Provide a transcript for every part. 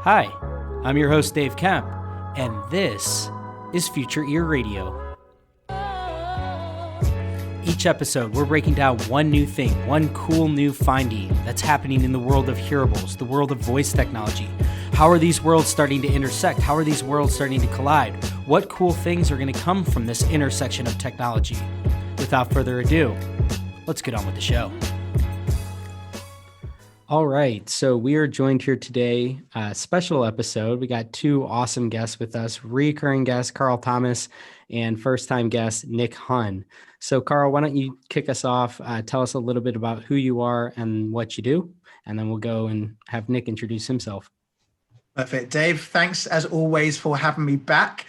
Hi, I'm your host, Dave Kemp, and this is Future Ear Radio. Each episode, we're breaking down one new thing, one cool new finding that's happening in the world of hearables, the world of voice technology. How are these worlds starting to intersect? How are these worlds starting to collide? What cool things are going to come from this intersection of technology? Without further ado, let's get on with the show. All right, so we are joined here today, a special episode. We got two awesome guests with us, recurring guest Carl Thomas and first-time guest Nick Hunn. So Carl, why don't you kick us off, tell us a little bit about who you are and what you do, and then we'll go and have Nick introduce himself. Perfect. Dave, thanks as always for having me back.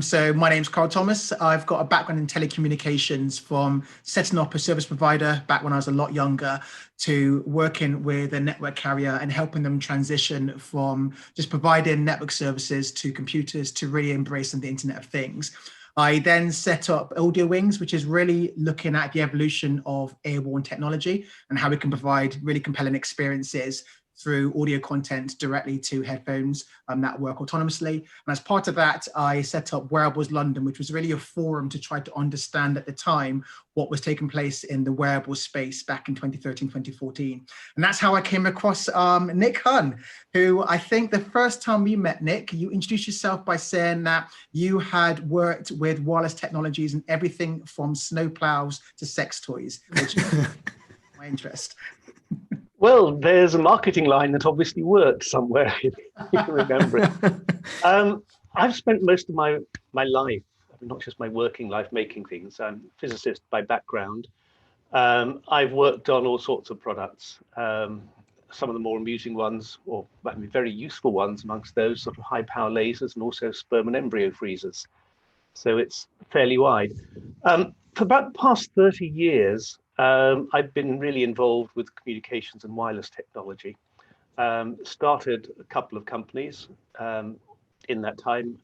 So my name's Carl Thomas. I've got a background in telecommunications, from setting up a service provider back when I was a lot younger to working with a network carrier and helping them transition from just providing network services to computers to really embracing the Internet of Things. I then set up Audiowings, which is really looking at the evolution of airborne technology and how we can provide really compelling experiences through audio content directly to headphones that work autonomously. And as part of that, I set up Hearables London, which was really a forum to try to understand at the time what was taking place in the wearable space back in 2013, 2014. And that's how I came across Nick Hunn, who I think the first time we met, Nick, you introduced yourself by saying that you had worked with wireless technologies and everything from snowplows to sex toys, which is my interest. Well, there's a marketing line that obviously worked somewhere, if you can remember it. I've spent most of my life, not just my working life, making things. I'm a physicist by background. I've worked on all sorts of products, some of the more amusing ones, or very useful ones amongst those, sort of high power lasers and also sperm and embryo freezers. So it's fairly wide. For about the past 30 years, I've been really involved with communications and wireless technology. Started a couple of companies in that time,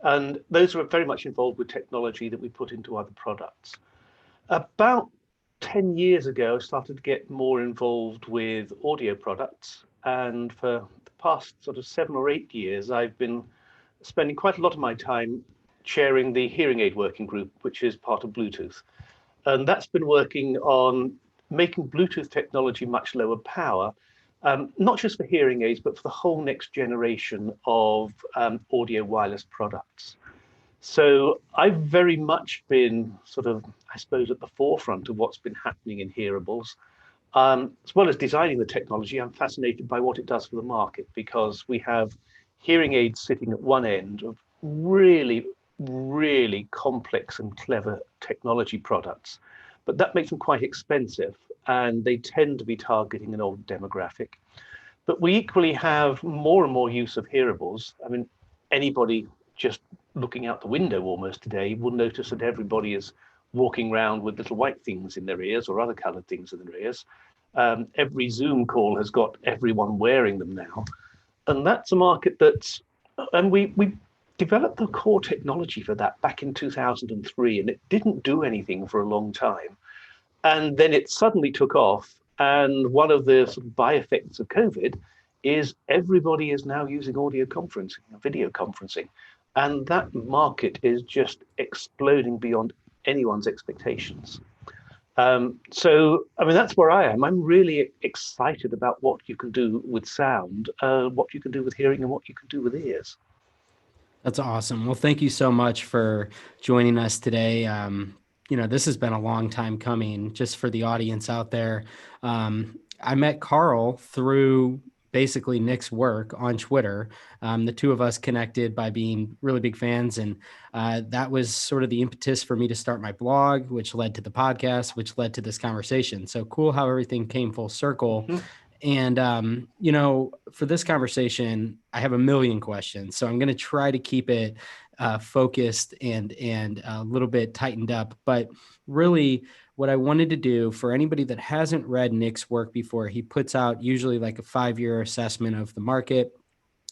and those were very much involved with technology that we put into other products. About 10 years ago, I started to get more involved with audio products, and for the past sort of 7 or 8 years, I've been spending quite a lot of my time chairing the hearing aid working group, which is part of Bluetooth. And that's been working on making Bluetooth technology much lower power, not just for hearing aids, but for the whole next generation of audio wireless products. So I've very much been sort of, I suppose, at the forefront of what's been happening in hearables. As well as designing the technology, I'm fascinated by what it does for the market, because we have hearing aids sitting at one end of really complex and clever technology products, but that makes them quite expensive, and they tend to be targeting an old demographic. But we equally have more and more use of hearables. I mean, anybody just looking out the window almost today will notice that everybody is walking around with little white things in their ears or other colored things in their ears. Every Zoom call has got everyone wearing them now. And that's a market that's, and we developed the core technology for that back in 2003, and it didn't do anything for a long time. And then it suddenly took off. And one of the sort of by-effects of COVID is everybody is now using audio conferencing, video conferencing. And that market is just exploding beyond anyone's expectations. So, I mean, that's where I am. I'm really excited about what you can do with sound, what you can do with hearing, and what you can do with ears. That's awesome. Well, thank you so much for joining us today. This has been a long time coming. Just for the audience out there, I met Carl through basically Nick's work on Twitter. The two of us connected by being really big fans, and that was sort of the impetus for me to start my blog, which led to the podcast, which led to this conversation. So cool how everything came full circle. Mm-hmm. And, for this conversation, I have a million questions. So I'm going to try to keep it focused and a little bit tightened up. But really, what I wanted to do for anybody that hasn't read Nick's work before, he puts out usually like a 5-year assessment of the market.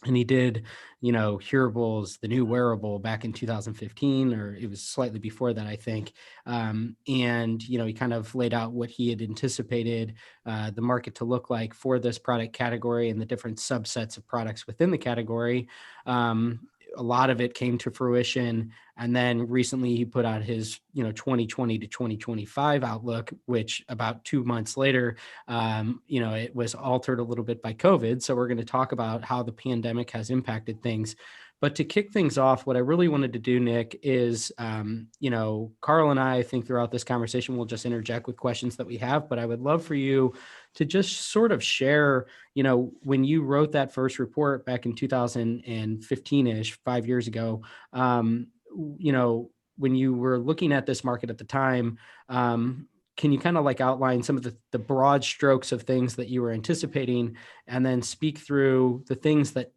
And he did, Hearables, the new wearable, back in 2015, or it was slightly before that, I think. And, he kind of laid out what he had anticipated the market to look like for this product category and the different subsets of products within the category. A lot of it came to fruition. And then recently he put out his, 2020 to 2025 outlook, which about 2 months later, it was altered a little bit by COVID. So we're going to talk about how the pandemic has impacted things. But to kick things off, what I really wanted to do, Nick, is, Carl and I think throughout this conversation, we'll just interject with questions that we have, but I would love for you to just sort of share, when you wrote that first report back in 2015-ish, 5 years ago, when you were looking at this market at the time, can you kind of like outline some of the broad strokes of things that you were anticipating, and then speak through the things that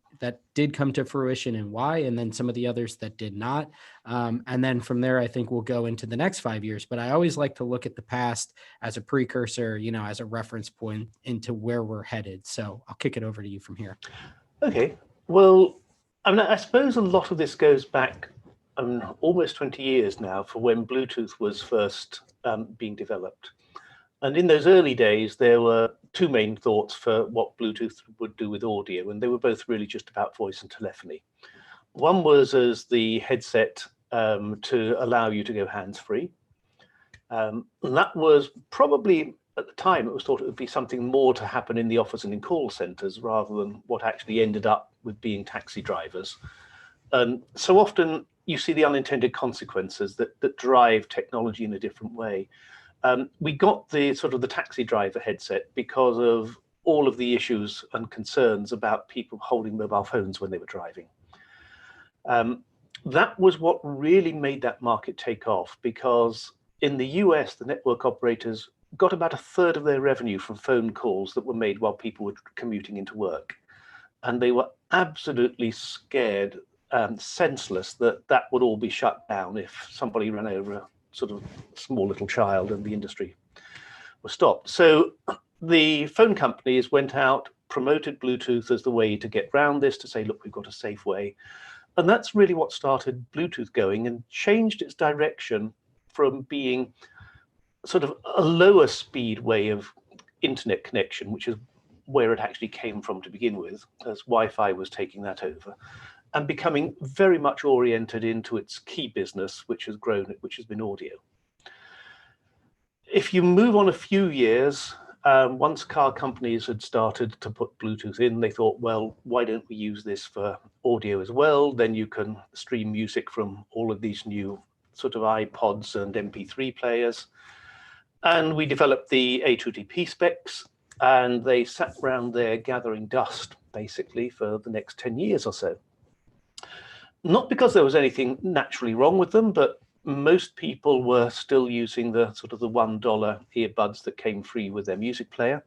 did come to fruition and why, and then some of the others that did not. And then from there, I think we'll go into the next 5 years. But I always like to look at the past as a precursor, as a reference point into where we're headed. So I'll kick it over to you from here. Okay. Well, I suppose a lot of this goes back almost 20 years now for when Bluetooth was first being developed. And in those early days, there were two main thoughts for what Bluetooth would do with audio, and they were both really just about voice and telephony. One was as the headset to allow you to go hands-free. And that was probably, at the time, it was thought it would be something more to happen in the office and in call centers rather than what actually ended up with being taxi drivers. And so often you see the unintended consequences that drive technology in a different way. We got the sort of the taxi driver headset because of all of the issues and concerns about people holding mobile phones when they were driving. That was what really made that market take off, because in the US, the network operators got about a third of their revenue from phone calls that were made while people were commuting into work. And they were absolutely scared, senseless, that would all be shut down if somebody ran over a sort of small little child and the industry was stopped. So the phone companies went out, promoted Bluetooth as the way to get around this, to say, look, we've got a safe way. And that's really what started Bluetooth going and changed its direction from being sort of a lower speed way of internet connection, which is where it actually came from to begin with, as Wi-Fi was taking that over, and becoming very much oriented into its key business, which has grown, which has been audio. If you move on a few years, once car companies had started to put Bluetooth in, they thought, well, why don't we use this for audio as well? Then you can stream music from all of these new sort of iPods and MP3 players. And we developed the A2DP specs, and they sat around there gathering dust, basically, for the next 10 years or so. Not because there was anything naturally wrong with them, but most people were still using the sort of the $1 earbuds that came free with their music player.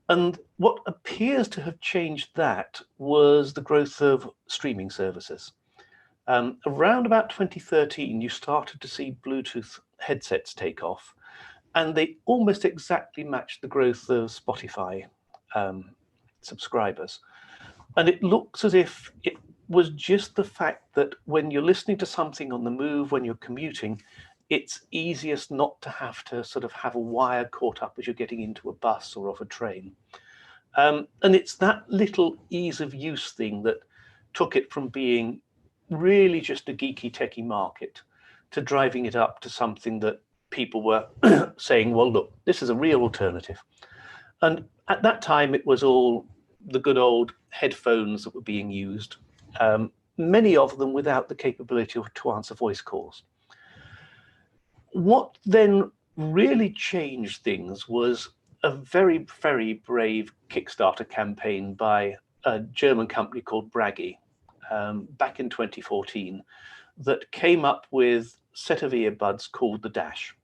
And what appears to have changed that was the growth of streaming services. Around about 2013, you started to see Bluetooth headsets take off, and they almost exactly matched the growth of Spotify subscribers. And it looks as if it was just the fact that when you're listening to something on the move, when you're commuting, it's easiest not to have to sort of have a wire caught up as you're getting into a bus or off a train. And it's that little ease of use thing that took it from being really just a geeky techie market to driving it up to something that people were saying, well, look, this is a real alternative. And at that time, it was all the good old headphones that were being used, many of them without the capability to answer voice calls. What then really changed things was a very, very brave Kickstarter campaign by a German company called Bragi back in 2014 that came up with a set of earbuds called the Dash.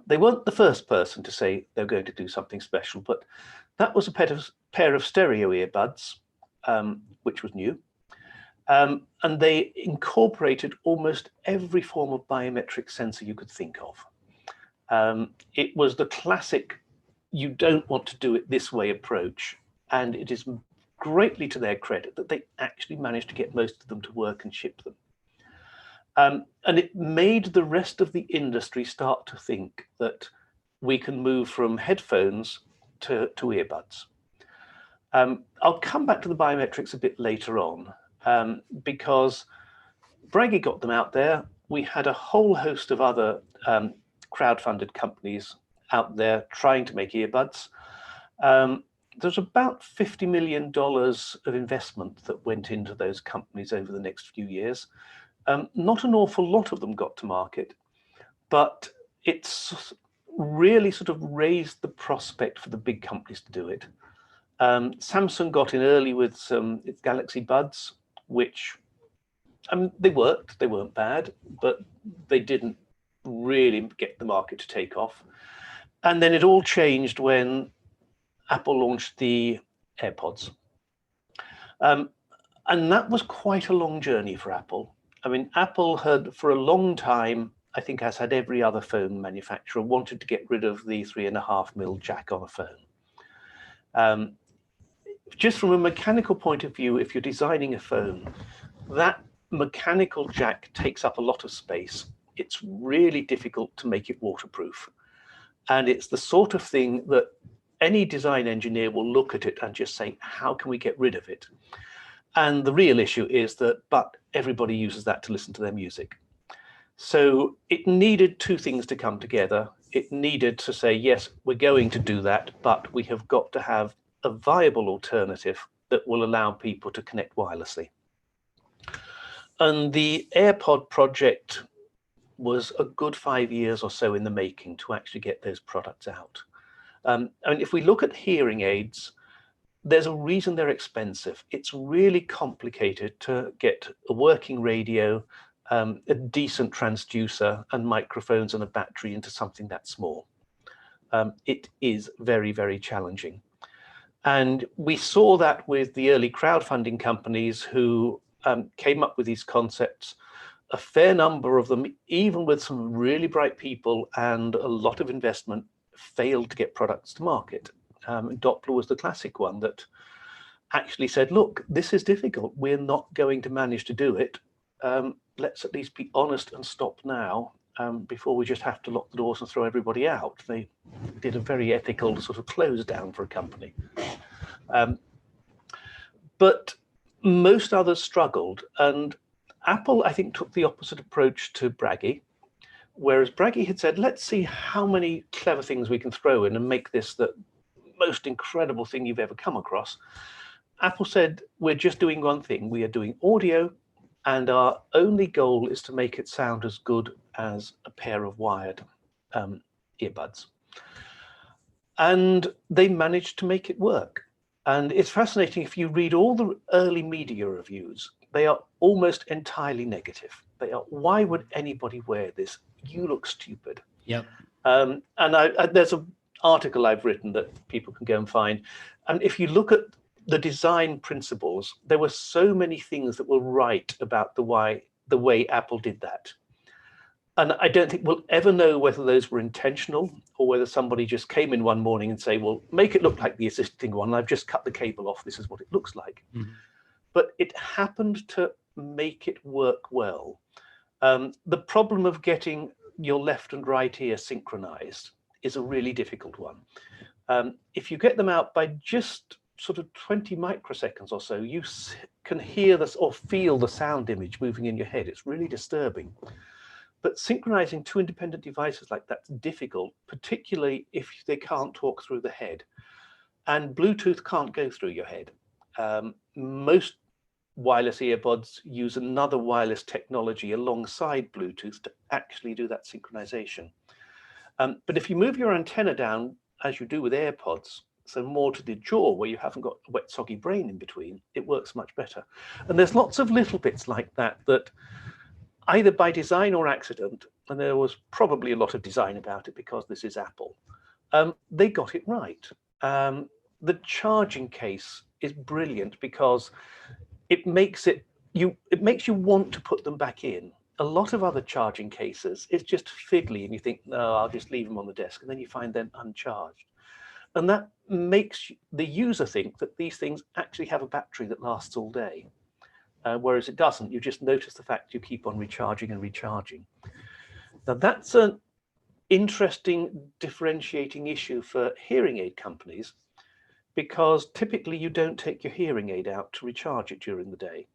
They weren't the first person to say they're going to do something special, but that was a pair of stereo earbuds, which was new. And they incorporated almost every form of biometric sensor you could think of. It was the classic, you don't want to do it this way approach, and it is greatly to their credit that they actually managed to get most of them to work and ship them. And it made the rest of the industry start to think that we can move from headphones to earbuds. I'll come back to the biometrics a bit later on, because Braggy got them out there. We had a whole host of other crowd-funded companies out there trying to make earbuds. There's about $50 million of investment that went into those companies over the next few years. Not an awful lot of them got to market, but it's really sort of raised the prospect for the big companies to do it. Samsung got in early with its Galaxy Buds, which, they worked, they weren't bad, but they didn't really get the market to take off. And then it all changed when Apple launched the AirPods. And that was quite a long journey for Apple. I mean, Apple had, for a long time, I think as had every other phone manufacturer, wanted to get rid of the 3.5mm jack on a phone. Just from a mechanical point of view, if you're designing a phone, that mechanical jack takes up a lot of space. It's really difficult to make it waterproof. And it's the sort of thing that any design engineer will look at it and just say, how can we get rid of it? And the real issue is that, but everybody uses that to listen to their music. So it needed two things to come together. It needed to say, yes, we're going to do that, but we have got to have a viable alternative that will allow people to connect wirelessly. And the AirPod project was a good 5 years or so in the making to actually get those products out. And if we look at hearing aids, there's a reason they're expensive. It's really complicated to get a working radio, a decent transducer and microphones and a battery into something that small. It is very, very challenging. And we saw that with the early crowdfunding companies who came up with these concepts. A fair number of them, even with some really bright people and a lot of investment, failed to get products to market. Doppler was the classic one that actually said, look, this is difficult. We're not going to manage to do it. Let's at least be honest and stop now before we just have to lock the doors and throw everybody out. They did a very ethical sort of close down for a company. But most others struggled. And Apple, I think, took the opposite approach to Braggy. Whereas Braggy had said, let's see how many clever things we can throw in and make this the most incredible thing you've ever come across. Apple said, we're just doing one thing. We are doing audio, and our only goal is to make it sound as good as a pair of wired earbuds. And they managed to make it work. And it's fascinating, if you read all the early media reviews, they are almost entirely negative. They are, why would anybody wear this? You look stupid. Yep. And there's an article I've written that people can go and find. And if you look at the design principles, there were so many things that were right about the way Apple did that. And I don't think we'll ever know whether those were intentional or whether somebody just came in one morning and say, well, make it look like the existing one. I've just cut the cable off. This is what it looks like. Mm-hmm. But it happened to make it work well. The problem of getting your left and right ear synchronized is a really difficult one. If you get them out by just sort of 20 microseconds or so, you can hear this or feel the sound image moving in your head. It's really disturbing. But synchronizing two independent devices like that's difficult, particularly if they can't talk through the head. And Bluetooth can't go through your head. Most wireless earbuds use another wireless technology alongside Bluetooth to actually do that synchronization. But if you move your antenna down, as you do with AirPods, so more to the jaw where you haven't got a wet, soggy brain in between, it works much better. And there's lots of little bits like that that either by design or accident, and there was probably a lot of design about it because this is Apple, they got it right. The charging case is brilliant because it makes you want to put them back in. A lot of other charging cases, it's just fiddly and you think, no, I'll just leave them on the desk, and then you find them uncharged. And that makes the user think that these things actually have a battery that lasts all day, whereas it doesn't. You just notice the fact you keep on recharging and recharging. Now that's an interesting differentiating issue for hearing aid companies, because typically you don't take your hearing aid out to recharge it during the day.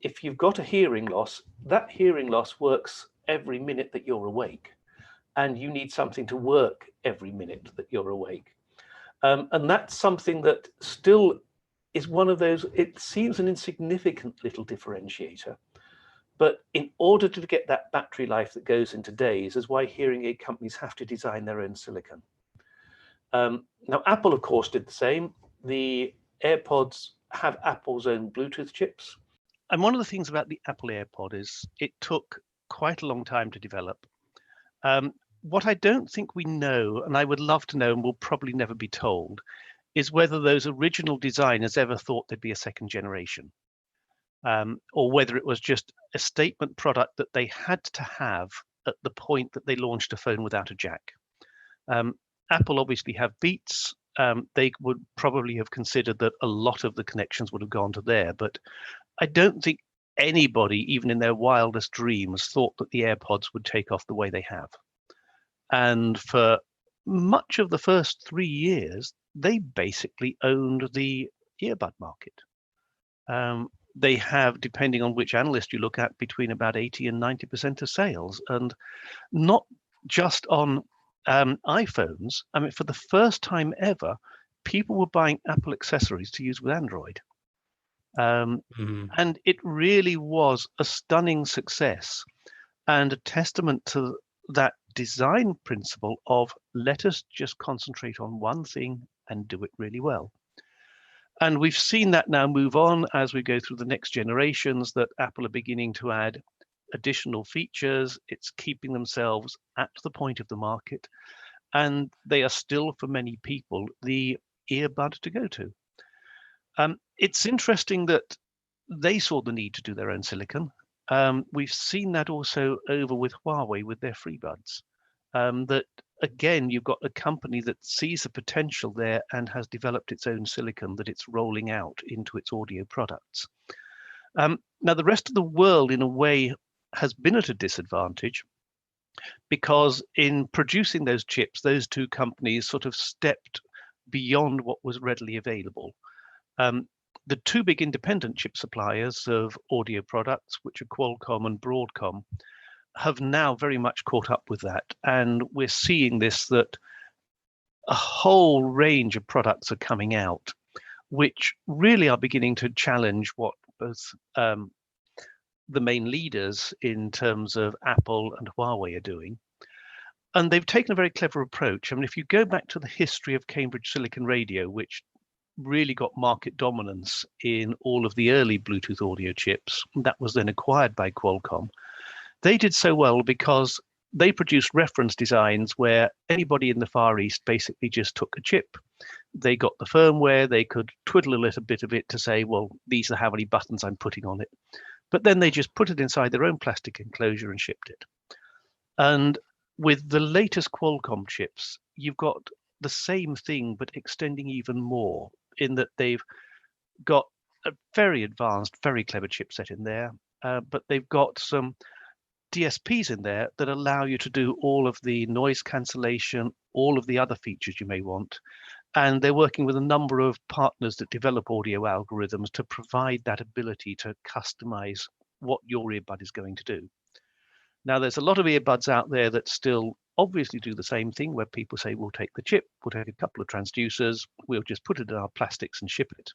If you've got a hearing loss, that hearing loss works every minute that you're awake, and you need something to work every minute that you're awake. And that's something that still is one of those, it seems an insignificant little differentiator, but in order to get that battery life that goes into days is why hearing aid companies have to design their own silicon. Now, Apple, of course, did the same. The AirPods have Apple's own Bluetooth chips. And one of the things about the Apple AirPod is it took quite a long time to develop. What I don't think we know, and I would love to know and will probably never be told, is whether those original designers ever thought there'd be a second generation, or whether it was just a statement product that they had to have at the point that they launched a phone without a jack. Apple obviously have Beats. They would probably have considered that a lot of the connections would have gone to there, but I don't think anybody, even in their wildest dreams, thought that the AirPods would take off the way they have. And for much of the first 3 years, they basically owned the earbud market. They have, depending on which analyst you look at, between about 80 and 90% of sales, and not just on iPhones. I mean, for the first time ever, people were buying Apple accessories to use with Android. And it really was a stunning success and a testament to that design principle of let us just concentrate on one thing and do it really well. And we've seen that now move on as we go through the next generations, that Apple are beginning to add additional features. It's keeping themselves at the point of the market, and they are still, for many people, the earbud to go to. It's interesting that they saw the need to do their own silicon. We've seen that also over with Huawei with their FreeBuds. That again, you've got a company that sees the potential there and has developed its own silicon that it's rolling out into its audio products. Now, the rest of the world, in a way, has been at a disadvantage because in producing those chips, those two companies sort of stepped beyond what was readily available. The two big independent chip suppliers of audio products, which are Qualcomm and Broadcom, have now very much caught up with that. And we're seeing this, that a whole range of products are coming out, which really are beginning to challenge what both the main leaders in terms of Apple and Huawei are doing. And they've taken a very clever approach. I mean, if you go back to the history of Cambridge Silicon Radio, which really got market dominance in all of the early Bluetooth audio chips, that was then acquired by Qualcomm. They did so well because they produced reference designs where anybody in the Far East basically just took a chip. They got the firmware, they could twiddle a little bit of it to say, well, these are how many buttons I'm putting on it. But then they just put it inside their own plastic enclosure and shipped it. And with the latest Qualcomm chips, you've got the same thing, but extending even more, in that they've got a very advanced, very clever chipset in there, but they've got some DSPs in there that allow you to do all of the noise cancellation, all of the other features you may want. And they're working with a number of partners that develop audio algorithms to provide that ability to customize what your earbud is going to do. Now, there's a lot of earbuds out there that still obviously do the same thing, where people say, we'll take the chip, we'll take a couple of transducers, we'll just put it in our plastics and ship it.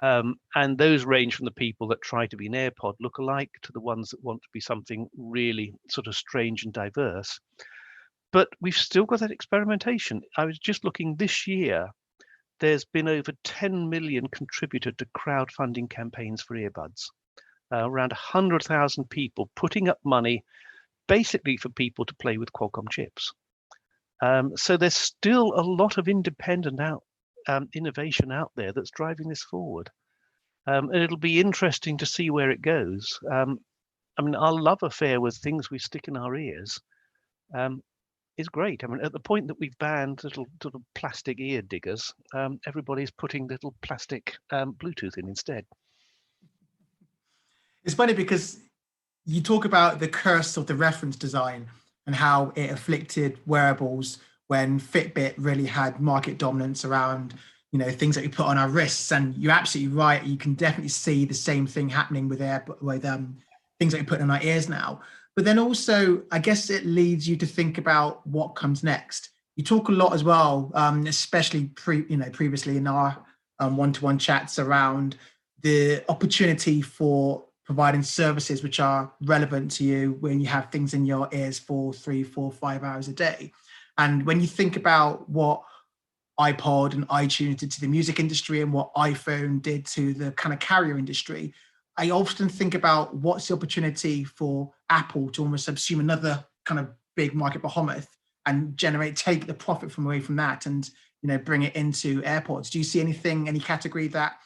And those range from the people that try to be an AirPod lookalike to the ones that want to be something really sort of strange and diverse. But we've still got that experimentation. I was just looking this year, there's been over 10 million contributed to crowdfunding campaigns for earbuds. Around 100,000 people putting up money basically for people to play with Qualcomm chips. So there's still a lot of independent innovation out there that's driving this forward. And it'll be interesting to see where it goes. I mean, our love affair with things we stick in our ears. is great. I mean, at the point that we've banned little plastic ear diggers, everybody's putting little plastic Bluetooth in instead. It's funny because you talk about the curse of the reference design and how it afflicted wearables when Fitbit really had market dominance around, things that we put on our wrists. And you're absolutely right. You can definitely see the same thing happening with things that we put in our ears now. But then also, I guess it leads you to think about what comes next. You talk a lot as well, especially previously in our one-to-one chats around the opportunity for providing services which are relevant to you when you have things in your ears for 3, 4, 5 hours a day. And when you think about what iPod and iTunes did to the music industry and what iPhone did to the kind of carrier industry, I often think about what's the opportunity for Apple to almost subsume another kind of big market behemoth and take the profit from away from that and bring it into AirPods. Do you see any category that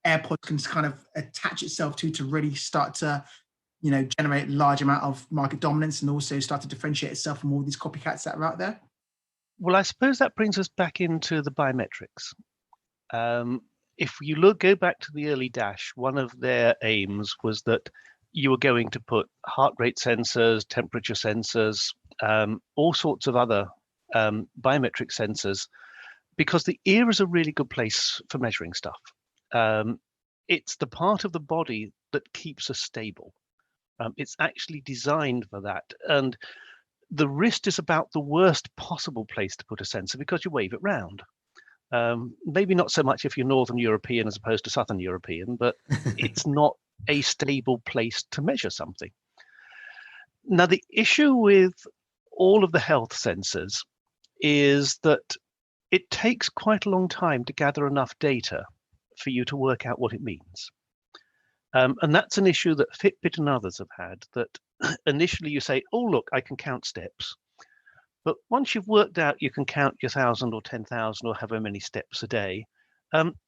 AirPods can kind of attach itself to really start to generate large amount of market dominance and also start to differentiate itself from all these copycats that are out there? Well, I suppose that brings us back into the biometrics. If you go back to the early Dash, one of their aims was that you were going to put heart rate sensors, temperature sensors, all sorts of other biometric sensors, because the ear is a really good place for measuring stuff. It's the part of the body that keeps us stable. It's actually designed for that. And the wrist is about the worst possible place to put a sensor because you wave it round. Maybe not so much if you're Northern European as opposed to Southern European, but it's not a stable place to measure something. Now, the issue with all of the health sensors is that it takes quite a long time to gather enough data for you to work out what it means. And that's an issue that Fitbit and others have had, that initially you say, oh, look, I can count steps. But once you've worked out you can count your 1,000 or 10,000 or however many steps a day,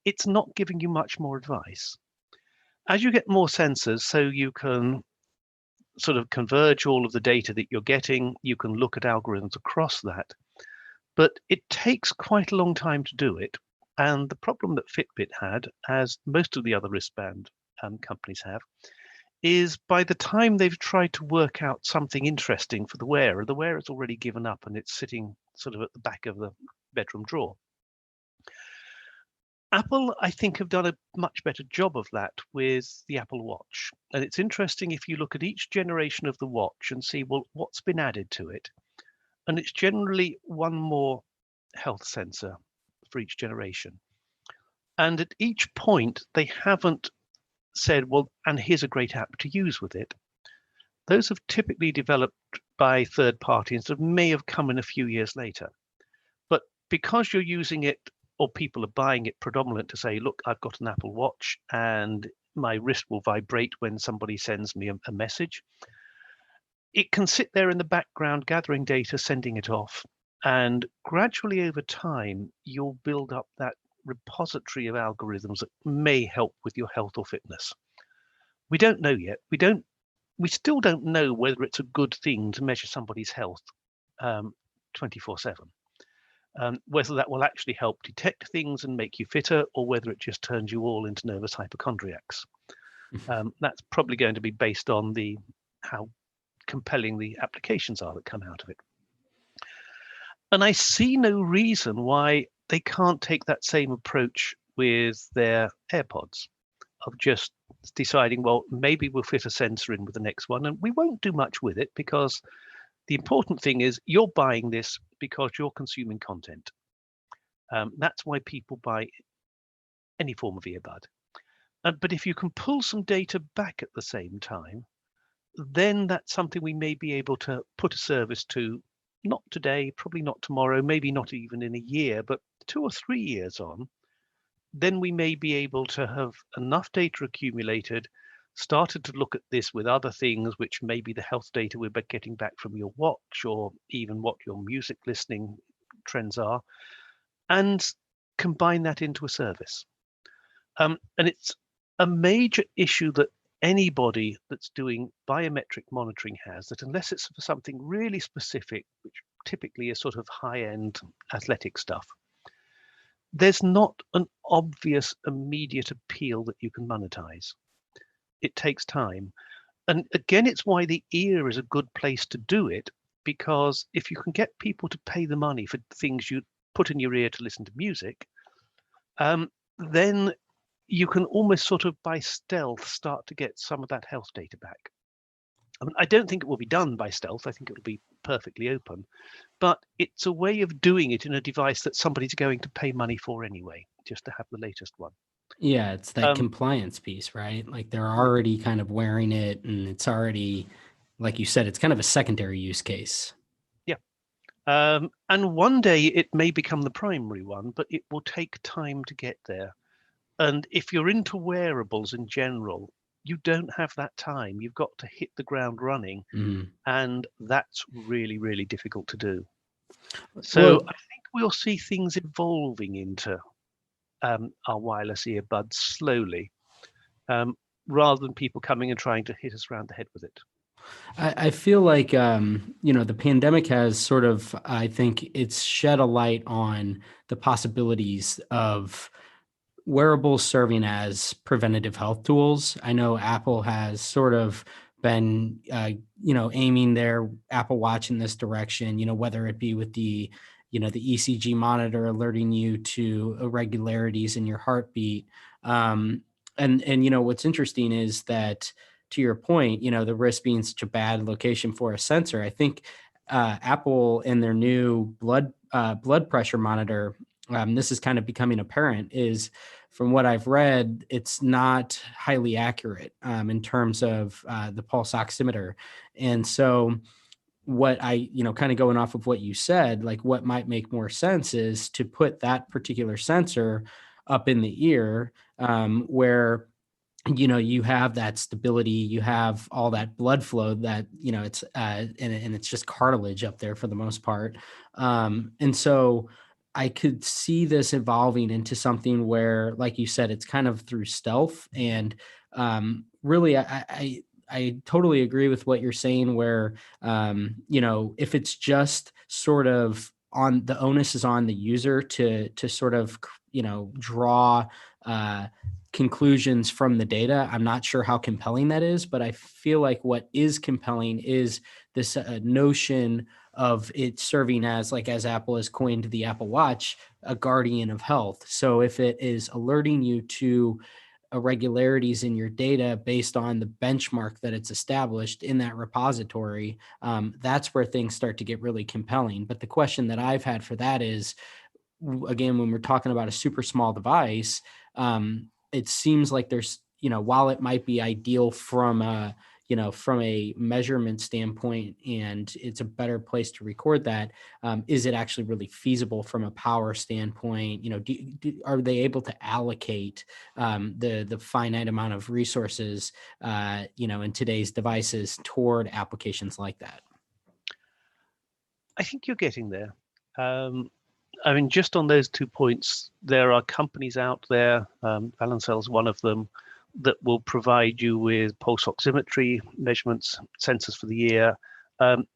it's not giving you much more advice. As you get more sensors, so you can sort of converge all of the data that you're getting, you can look at algorithms across that. But it takes quite a long time to do it. And the problem that Fitbit had, as most of the other wristband companies have, is by the time they've tried to work out something interesting for the wearer's already given up and it's sitting sort of at the back of the bedroom drawer. Apple, I think, have done a much better job of that with the Apple Watch. And it's interesting if you look at each generation of the watch and see, well, what's been added to it? And it's generally one more health sensor for each generation. And at each point, they haven't said, well, and here's a great app to use with it. Those have typically developed by third parties that may have come in a few years later. But because you're using it, or people are buying it predominant to say, look, I've got an Apple Watch and my wrist will vibrate when somebody sends me a message, it can sit there in the background gathering data, sending it off. And gradually over time, you'll build up that repository of algorithms that may help with your health or fitness. We don't know yet. We still don't know whether it's a good thing to measure somebody's health 24/7. Whether that will actually help detect things and make you fitter, or whether it just turns you all into nervous hypochondriacs. That's probably going to be based on how compelling the applications are that come out of it. And I see no reason why they can't take that same approach with their AirPods, of just deciding, well, maybe we'll fit a sensor in with the next one, and we won't do much with it because the important thing is you're buying this because you're consuming content. That's why people buy any form of earbud. But if you can pull some data back at the same time, then that's something we may be able to put a service to, not today, probably not tomorrow, maybe not even in a year, but 2 or 3 years on. Then we may be able to have enough data accumulated, started to look at this with other things, which may be the health data we're getting back from your watch, or even what your music listening trends are, and combine that into a service. And it's a major issue that anybody that's doing biometric monitoring has, that unless it's for something really specific, which typically is sort of high-end athletic stuff. There's not an obvious immediate appeal that you can monetize. It takes time. And again, it's why the ear is a good place to do it, because if you can get people to pay the money for things you put in your ear to listen to music, then you can almost sort of by stealth start to get some of that health data back. I mean, I don't think it will be done by stealth. I think it will be perfectly open, but it's a way of doing it in a device that somebody's going to pay money for anyway, just to have the latest one. Yeah, it's that compliance piece, right? Like they're already kind of wearing it, and it's already, like you said, it's kind of a secondary use case. Yeah. And one day it may become the primary one, but it will take time to get there. And if you're into wearables in general, you don't have that time. You've got to hit the ground running, and that's really, really difficult to do. So I think we'll see things evolving into our wireless earbuds slowly, rather than people coming and trying to hit us around the head with it. I feel like, the pandemic has sort of, I think it's shed a light on the possibilities of wearables serving as preventative health tools. I know Apple has sort of been, aiming their Apple Watch in this direction, whether it be with the ECG monitor alerting you to irregularities in your heartbeat. And what's interesting is that, to your point, the wrist being such a bad location for a sensor, I think Apple and their new blood pressure monitor, this is kind of becoming apparent, is from what I've read, it's not highly accurate in terms of the pulse oximeter. And so what I, kind of going off of what you said, like what might make more sense is to put that particular sensor up in the ear, where you have that stability, you have all that blood flow that, it's and it's just cartilage up there for the most part. And so I could see this evolving into something where, like you said, it's kind of through stealth. And really, I totally agree with what you're saying, where, if it's just sort of on, the onus is on the user to sort of, draw conclusions from the data. I'm not sure how compelling that is, but I feel like what is compelling is this notion of it serving as, like, as Apple has coined the Apple Watch, a guardian of health. So if it is alerting you to irregularities in your data based on the benchmark that it's established in that repository, that's where things start to get really compelling. But the question that I've had for that is, again, when we're talking about a super small device, it seems like there's, while it might be ideal from a, from a measurement standpoint, and it's a better place to record that, is it actually really feasible from a power standpoint? Are they able to allocate the finite amount of resources, in today's devices toward applications like that? I think you're getting there. I mean, just on those 2 points, there are companies out there, Balancell's one of them, that will provide you with pulse oximetry measurements, sensors for the ear.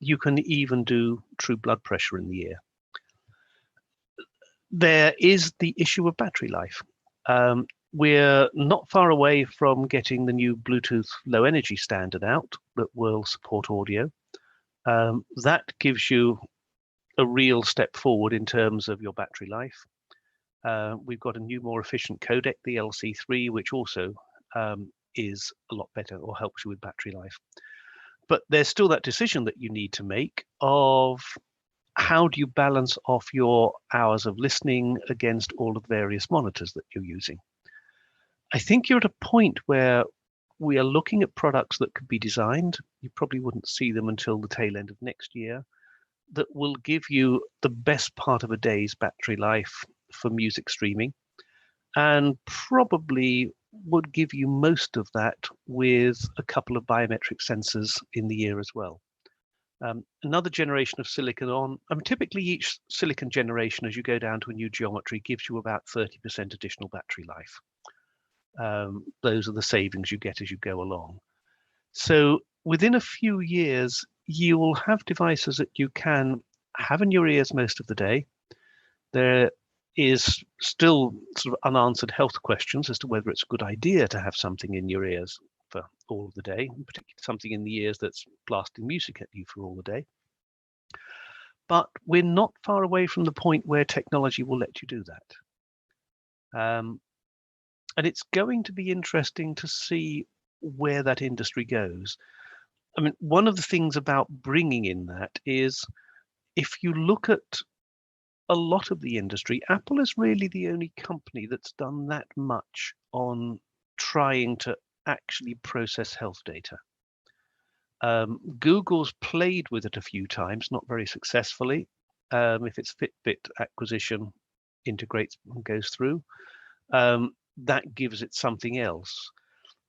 You can even do true blood pressure in the ear. There is the issue of battery life. We're not far away from getting the new Bluetooth low energy standard out that will support audio. That gives you a real step forward in terms of your battery life. We've got a new, more efficient codec, the LC3, which also is a lot better, or helps you with battery life. But there's still that decision that you need to make of how do you balance off your hours of listening against all of the various monitors that you're using. I think you're at a point where we are looking at products that could be designed, you probably wouldn't see them until the tail end of next year, that will give you the best part of a day's battery life for music streaming, and probably would give you most of that with a couple of biometric sensors in the ear as well. Another generation of silicon on, typically each silicon generation, as you go down to a new geometry, gives you about 30% additional battery life. Those are the savings you get as you go along. So within a few years, you will have devices that you can have in your ears most of the day. There is still sort of unanswered health questions as to whether it's a good idea to have something in your ears for all of the day, and particularly something in the ears that's blasting music at you for all the day. But we're not far away from the point where technology will let you do that. And it's going to be interesting to see where that industry goes. I mean, one of the things about bringing in that is, if you look at a lot of the industry, Apple is really the only company that's done that much on trying to actually process health data. Google's played with it a few times, not very successfully. If its Fitbit acquisition integrates and goes through, that gives it something else.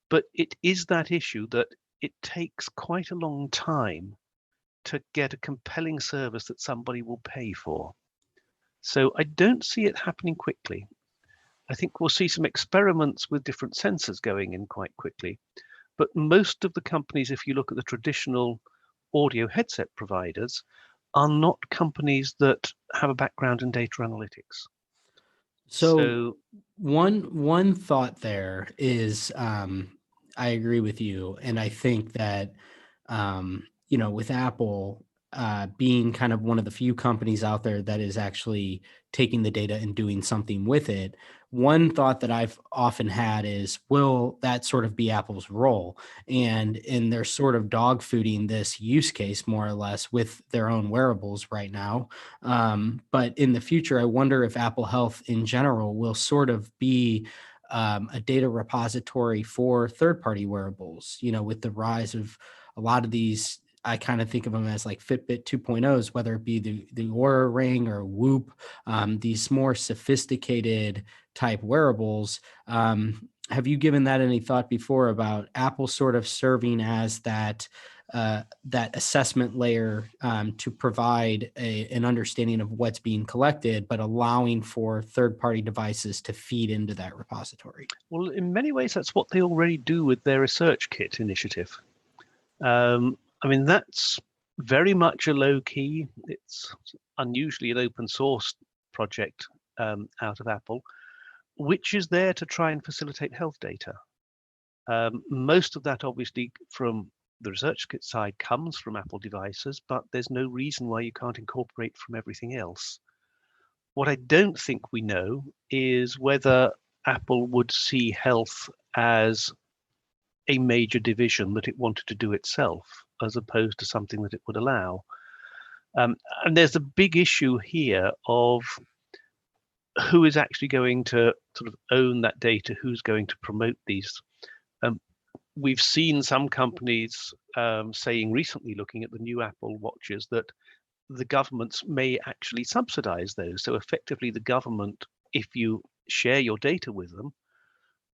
But it is that issue that it takes quite a long time to get a compelling service that somebody will pay for. So I don't see it happening quickly. I think we'll see some experiments with different sensors going in quite quickly. But most of the companies, if you look at the traditional audio headset providers, are not companies that have a background in data analytics. So one thought there is, I agree with you, and I think that with Apple being kind of one of the few companies out there that is actually taking the data and doing something with it. One thought that I've often had is, will that sort of be Apple's role? And they're sort of dog fooding this use case more or less with their own wearables right now. But in the future, I wonder if Apple Health in general will sort of be a data repository for third-party wearables, with the rise of a lot of these. I kind of think of them as like Fitbit 2.0s, whether it be the Aura Ring or Whoop, these more sophisticated type wearables. Have you given that any thought before about Apple sort of serving as that assessment layer to provide an understanding of what's being collected, but allowing for third-party devices to feed into that repository? Well, in many ways, that's what they already do with their Research Kit initiative. I mean, that's very much a low key. It's unusually an open source project out of Apple, which is there to try and facilitate health data. Most of that, obviously, from the Research Kit side comes from Apple devices, but there's no reason why you can't incorporate from everything else. What I don't think we know is whether Apple would see health as a major division that it wanted to do itself, as opposed to something that it would allow. And there's a big issue here of who is actually going to sort of own that data, who's going to promote these. We've seen some companies saying recently, looking at the new Apple Watches, that the governments may actually subsidize those. So effectively, the government, if you share your data with them,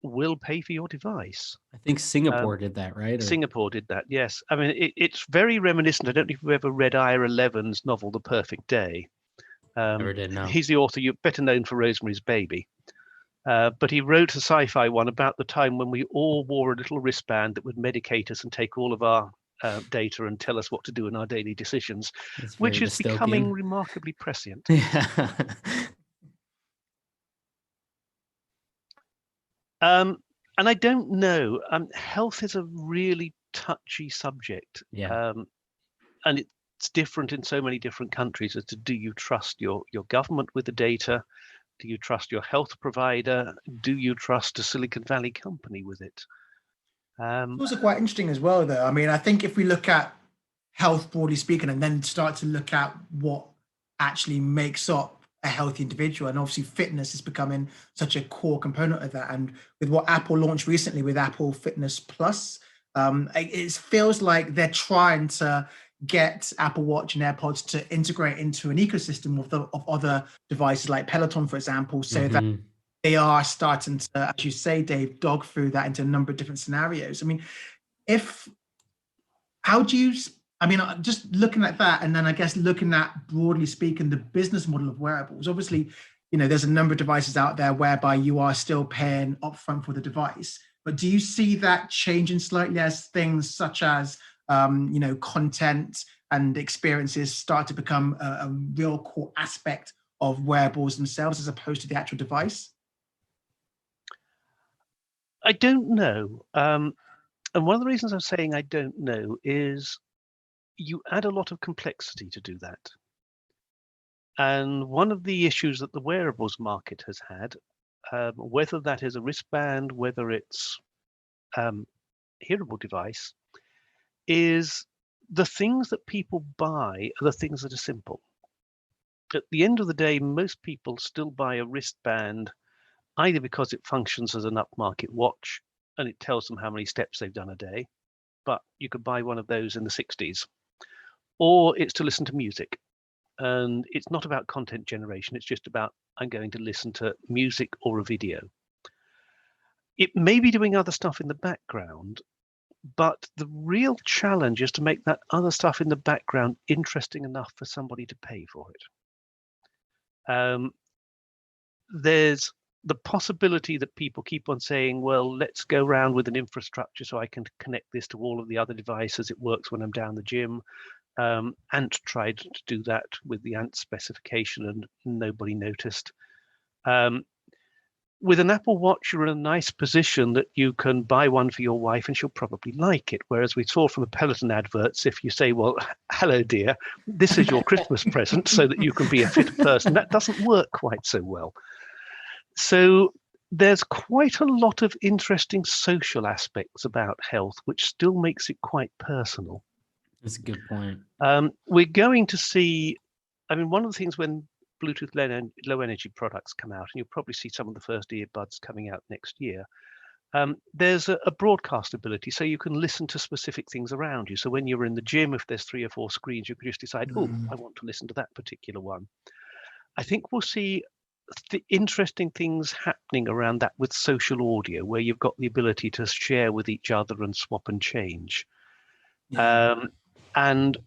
will pay for your device. I think Singapore did that, right? Singapore did that, yes. I mean, it's very reminiscent. I don't know if you've ever read Ira Levin's novel, The Perfect Day. Never did, no. He's the author, you're better known for Rosemary's Baby. But he wrote a sci-fi one about the time when we all wore a little wristband that would medicate us and take all of our data and tell us what to do in our daily decisions, which is dystopian. Becoming remarkably prescient. Yeah. And I don't know. Health is a really touchy subject. Yeah. And it's different in so many different countries as to, do you trust your government with the data? Do you trust your health provider? Do you trust a Silicon Valley company with it? It's also quite interesting as well, though. I mean, I think if we look at health broadly speaking, and then start to look at what actually makes up a healthy individual, and obviously fitness is becoming such a core component of that. And with what Apple launched recently with Apple Fitness Plus, it feels like they're trying to get Apple Watch and AirPods to integrate into an ecosystem of other devices like Peloton, for example, so that they are starting to, as you say, Dave, dog food that into a number of different scenarios. I mean, just looking at that, and then I guess looking at, broadly speaking, the business model of wearables, obviously, there's a number of devices out there whereby you are still paying upfront for the device. But do you see that changing slightly as things such as, content and experiences start to become a real core aspect of wearables themselves as opposed to the actual device? I don't know. And one of the reasons I'm saying I don't know is you add a lot of complexity to do that. And one of the issues that the wearables market has had, whether that is a wristband, whether it's hearable device, is the things that people buy are the things that are simple. At the end of the day, most people still buy a wristband either because it functions as an upmarket watch and it tells them how many steps they've done a day, but you could buy one of those in the 60s, or it's to listen to music. And it's not about content generation. It's just about, I'm going to listen to music or a video. It may be doing other stuff in the background, but the real challenge is to make that other stuff in the background interesting enough for somebody to pay for it. There's the possibility that people keep on saying, well, let's go around with an infrastructure so I can connect this to all of the other devices. It works when I'm down the gym. Ant tried to do that with the Ant specification and nobody noticed. With an Apple Watch, you're in a nice position that you can buy one for your wife and she'll probably like it. Whereas we saw from the Peloton adverts, if you say, well, hello, dear, this is your Christmas present so that you can be a fit person, that doesn't work quite so well. So there's quite a lot of interesting social aspects about health, which still makes it quite personal. That's a good point. We're going to see, I mean, one of the things when Bluetooth low energy products come out, and you'll probably see some of the first earbuds coming out next year, there's a broadcast ability, so you can listen to specific things around you. So when you're in the gym, if there's 3 or 4 screens, you can just decide, oh, I want to listen to that particular one. I think we'll see the interesting things happening around that with social audio, where you've got the ability to share with each other and swap and change. Yeah. And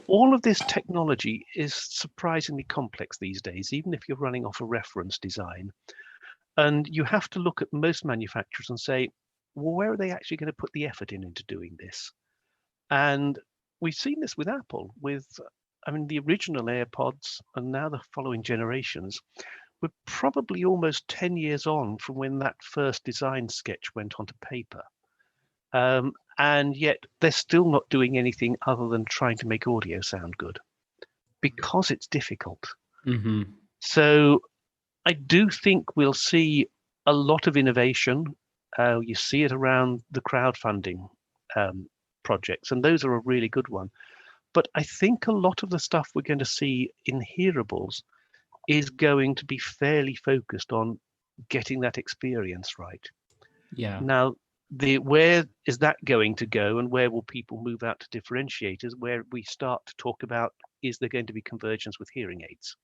all of this technology is surprisingly complex these days, even if you're running off a reference design. And you have to look at most manufacturers and say, well, where are they actually going to put the effort into doing this? And we've seen this with Apple, with, I mean, the original AirPods and now the following generations. We're probably almost 10 years on from when that first design sketch went onto paper. And yet they're still not doing anything other than trying to make audio sound good because it's difficult. Mm-hmm. So I do think we'll see a lot of innovation. You see it around the crowdfunding projects, and those are a really good one. But I think a lot of the stuff we're going to see in Hearables is going to be fairly focused on getting that experience right. Yeah. Now, where is that going to go, and where will people move out to differentiators, where we start to talk about, is there going to be convergence with hearing aids?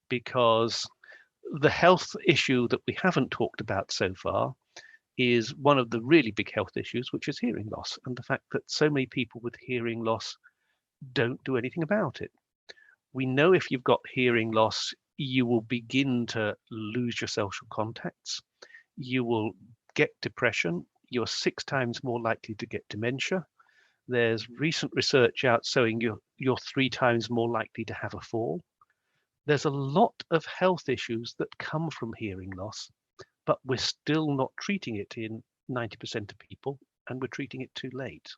Because the health issue that we haven't talked about so far is one of the really big health issues, which is hearing loss, and the fact that so many people with hearing loss don't do anything about it. We know if you've got hearing loss, you will begin to lose your social contacts. You will get depression. You're 6 times more likely to get dementia. There's recent research out showing you're 3 times more likely to have a fall. There's a lot of health issues that come from hearing loss, but we're still not treating it in 90% of people, and we're treating it too late.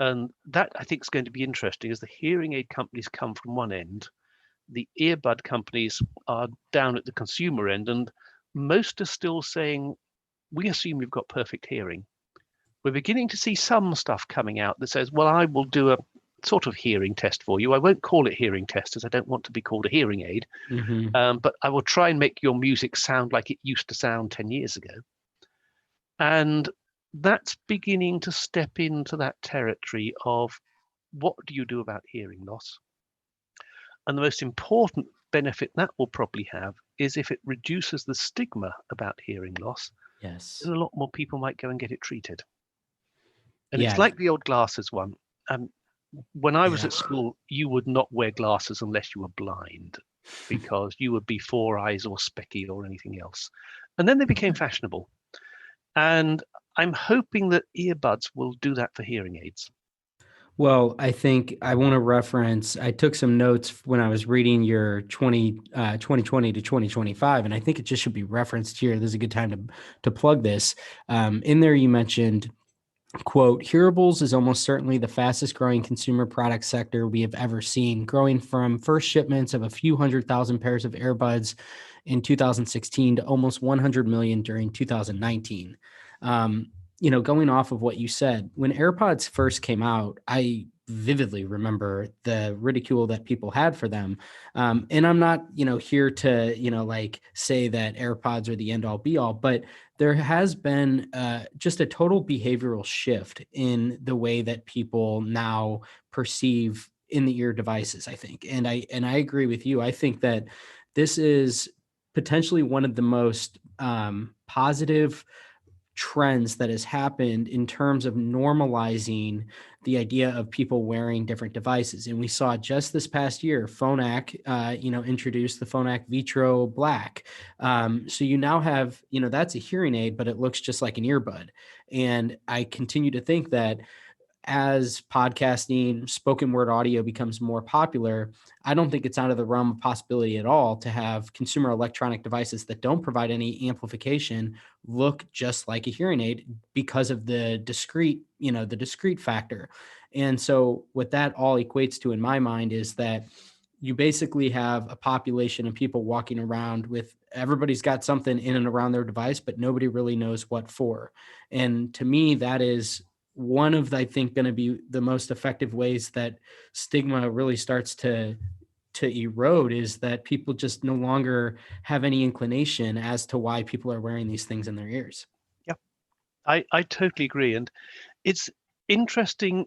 And that, I think, is going to be interesting as the hearing aid companies come from one end, the earbud companies are down at the consumer end, and most are still saying, we assume you've got perfect hearing. We're beginning to see some stuff coming out that says, well, I will do a sort of hearing test for you. I won't call it hearing test, as I don't want to be called a hearing aid, but I will try and make your music sound like it used to sound 10 years ago. And that's beginning to step into that territory of what do you do about hearing loss? And the most important benefit that will probably have is if it reduces the stigma about hearing loss. Yes. Then a lot more people might go and get it treated. And it's like the old glasses one. When I was at school, you would not wear glasses unless you were blind, because you would be 4 eyes or specky or anything else. And then they became fashionable. And I'm hoping that earbuds will do that for hearing aids. Well, I think I want to reference, I took some notes when I was reading your 2020 to 2025, and I think it just should be referenced here. This is a good time to plug this. In there, you mentioned, quote, Hearables is almost certainly the fastest growing consumer product sector we have ever seen, growing from first shipments of a few 100,000 pairs of earbuds in 2016 to almost 100 million during 2019. Going off of what you said, when AirPods first came out, I vividly remember the ridicule that people had for them. And I'm not, here to, like say that AirPods are the end all be all, but there has been just a total behavioral shift in the way that people now perceive in the ear devices, I think. And I agree with you. I think that this is potentially one of the most positive trends that has happened in terms of normalizing the idea of people wearing different devices. And we saw just this past year, Phonak, introduced the Phonak Vitro Black. So you now have, that's a hearing aid, but it looks just like an earbud. And I continue to think that as podcasting, spoken word audio becomes more popular, I don't think it's out of the realm of possibility at all to have consumer electronic devices that don't provide any amplification look just like a hearing aid because of the discrete factor. And so what that all equates to in my mind is that you basically have a population of people walking around with everybody's got something in and around their device, but nobody really knows what for. And to me, that is one of, I think, going to be the most effective ways that stigma really starts to erode, is that people just no longer have any inclination as to why people are wearing these things in their ears. Yeah, I totally agree. And it's interesting.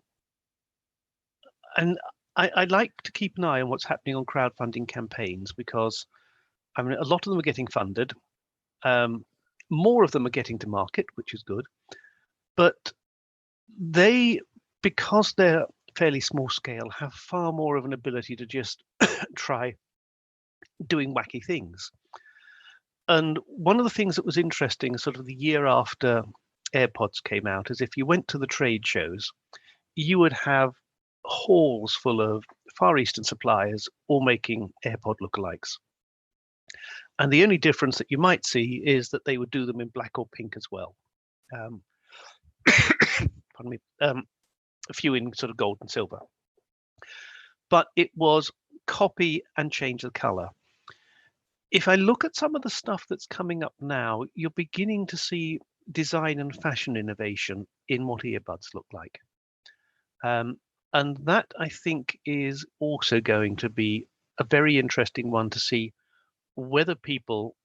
And I like to keep an eye on what's happening on crowdfunding campaigns, because a lot of them are getting funded. More of them are getting to market, which is good. But because they're fairly small scale, have far more of an ability to just try doing wacky things. And one of the things that was interesting sort of the year after AirPods came out is if you went to the trade shows, you would have halls full of Far Eastern suppliers all making AirPod lookalikes. And the only difference that you might see is that they would do them in black or pink as well. Pardon me. A few in sort of gold and silver. But it was copy and change the color. If I look at some of the stuff that's coming up now, you're beginning to see design and fashion innovation in what earbuds look like. And that, I think, is also going to be a very interesting one to see whether people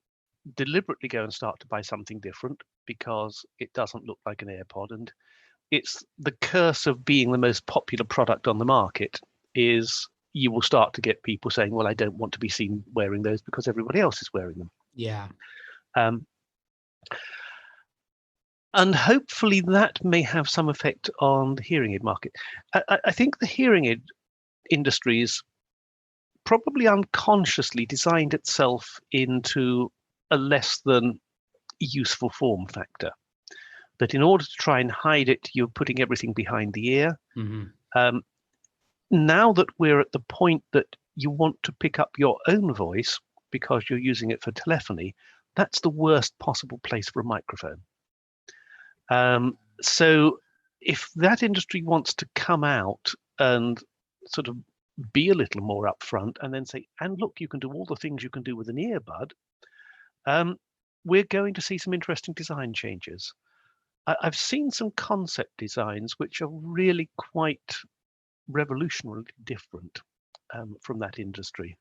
deliberately go and start to buy something different because it doesn't look like an AirPod. And it's the curse of being the most popular product on the market, is you will start to get people saying, well, I don't want to be seen wearing those because everybody else is wearing them. Yeah. And hopefully that may have some effect on the hearing aid market. I think the hearing aid industry is probably unconsciously designed itself into a less than useful form factor. That in order to try and hide it, you're putting everything behind the ear. Mm-hmm. Now that we're at the point that you want to pick up your own voice because you're using it for telephony, that's the worst possible place for a microphone. So if that industry wants to come out and sort of be a little more upfront and then say, and look, you can do all the things you can do with an earbud, we're going to see some interesting design changes. I've seen some concept designs which are really quite revolutionarily different from that industry.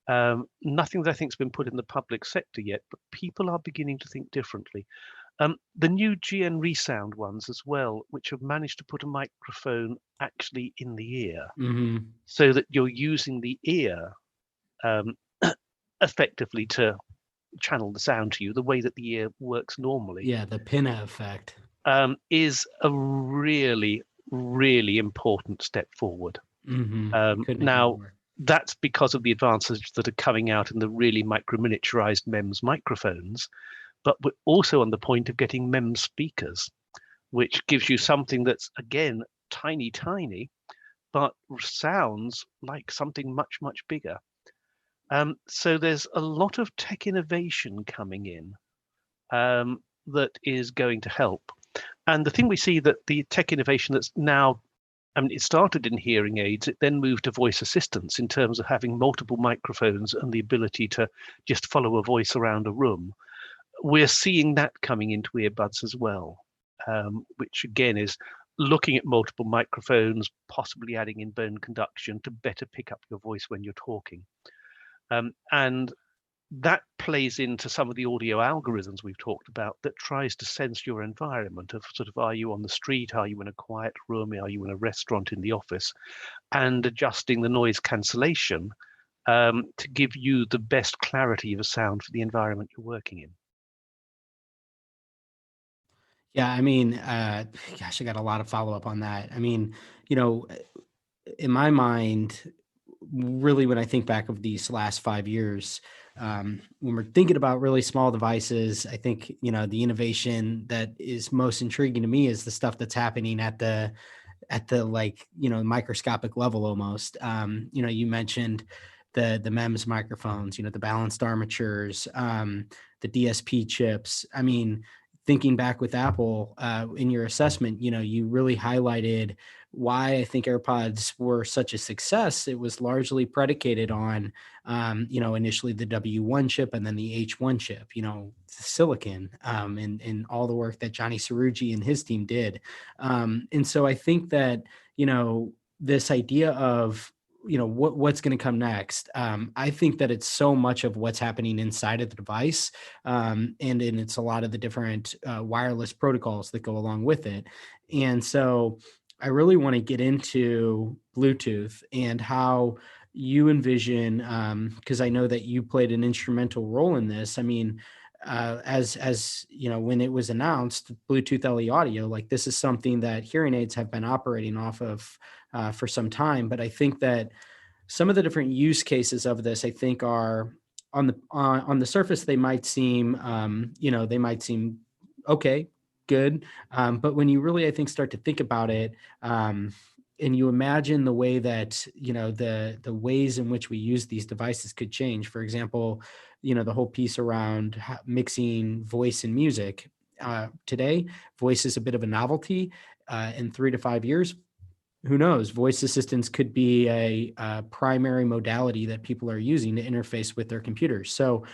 Nothing that I think has been put in the public sector yet, but people are beginning to think differently. The new GN Resound ones as well, which have managed to put a microphone actually in the ear, Mm-hmm. so that you're using the ear effectively to channel the sound to you the way that the ear works normally. Yeah, the pinna effect. Is a really, really important step forward. Mm-hmm. Now, that's because of the advances that are coming out in the really micro-miniaturized MEMS microphones, but we're also on the point of getting MEMS speakers, which gives you something that's, again, tiny, tiny, but sounds like something much, much bigger. So there's a lot of tech innovation coming in that is going to help. And the thing we see that the tech innovation that's now, I mean, it started in hearing aids, it then moved to voice assistants in terms of having multiple microphones and the ability to just follow a voice around a room. We're seeing that coming into earbuds as well, which again is looking at multiple microphones, possibly adding in bone conduction to better pick up your voice when you're talking. And that plays into some of the audio algorithms we've talked about that tries to sense your environment of sort of, are you on the street? Are you in a quiet room? Are you in a restaurant, in the office? And adjusting the noise cancellation to give you the best clarity of a sound for the environment you're working in. Yeah, I mean, gosh, I got a lot of follow-up on that. I mean, you know, in my mind, really, when I think back of these last 5 years, when we're thinking about really small devices, I think, the innovation that is most intriguing to me is the stuff that's happening at the like, microscopic level almost. You mentioned the MEMS microphones, the balanced armatures, the DSP chips. I mean, thinking back with Apple, in your assessment, you really highlighted why I think AirPods were such a success. It was largely predicated on, initially the W1 chip and then the H1 chip, silicon, and all the work that Johnny Sarugi and his team did. And so I think that, this idea of, what's going to come next. I think that it's so much of what's happening inside of the device. And it's a lot of the different wireless protocols that go along with it. And so I really want to get into Bluetooth and how you envision, because I know that you played an instrumental role in this. I mean, as when it was announced, Bluetooth LE audio, like this is something that hearing aids have been operating off of for some time. But I think that some of the different use cases of this, I think, are on the surface they might seem, they might seem okay, good, but when you really, I think, start to think about it, and you imagine the way that the ways in which we use these devices could change. For example, the whole piece around mixing voice and music. Today, voice is a bit of a novelty. In 3 to 5 years, who knows? Voice assistants could be a primary modality that people are using to interface with their computers. So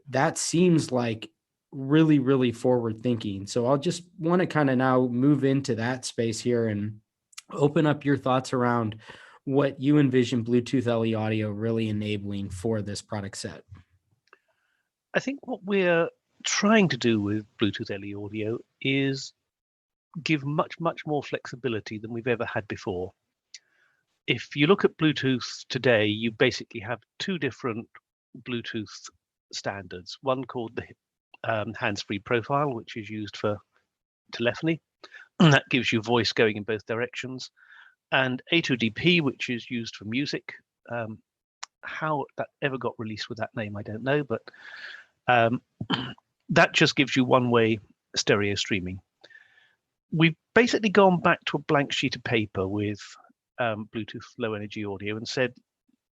that seems like really, really forward thinking. So I'll just want to kind of now move into that space here and open up your thoughts around what you envision Bluetooth LE audio really enabling for this product set. I think what we're trying to do with Bluetooth LE audio is give much, much more flexibility than we've ever had before. If you look at Bluetooth today, you basically have two different Bluetooth standards. One called the hands-free profile, which is used for telephony, and that gives you voice going in both directions. And A2DP, which is used for music. How that ever got released with that name, I don't know, but that just gives you one-way stereo streaming. We've basically gone back to a blank sheet of paper with Bluetooth low energy audio and said,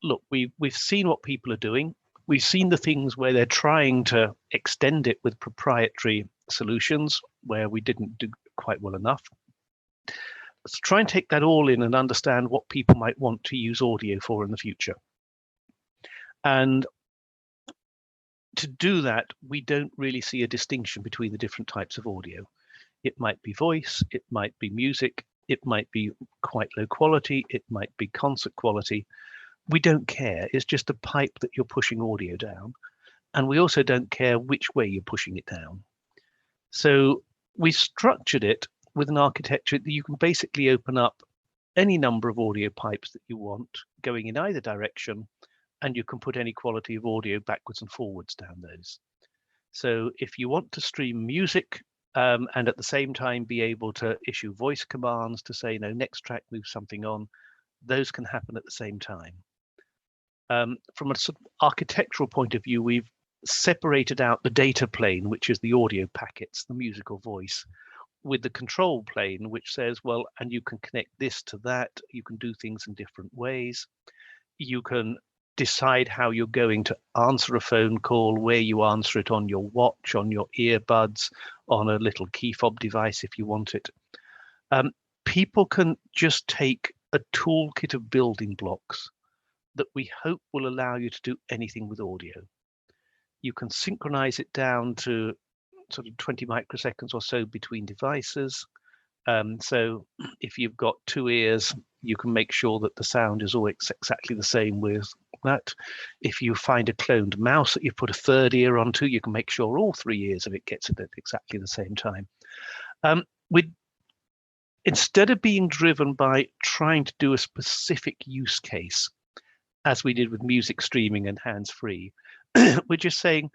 look, we've seen what people are doing. We've seen the things where they're trying to extend it with proprietary solutions where we didn't do quite well enough. Let's try and take that all in and understand what people might want to use audio for in the future. And to do that, we don't really see a distinction between the different types of audio. It might be voice, it might be music, it might be quite low quality, it might be concert quality. We don't care. It's just a pipe that you're pushing audio down. And we also don't care which way you're pushing it down. So we structured it with an architecture that you can basically open up any number of audio pipes that you want going in either direction, and you can put any quality of audio backwards and forwards down those. So if you want to stream music and at the same time be able to issue voice commands to say, no, next track, move something on, those can happen at the same time. From a sort of architectural point of view, we've separated out the data plane, which is the audio packets, the musical voice, with the control plane, which says, well, and you can connect this to that. You can do things in different ways. You can decide how you're going to answer a phone call, where you answer it on your watch, on your earbuds, on a little key fob device if you want it. People can just take a toolkit of building blocks that we hope will allow you to do anything with audio. You can synchronize it down to sort of 20 microseconds or so between devices. So if you've got two ears, you can make sure that the sound is always exactly the same with that. If you find a cloned mouse that you've put a third ear onto, you can make sure all three ears of it gets it at exactly the same time. Instead of being driven by trying to do a specific use case, as we did with music streaming and hands-free, we're just saying,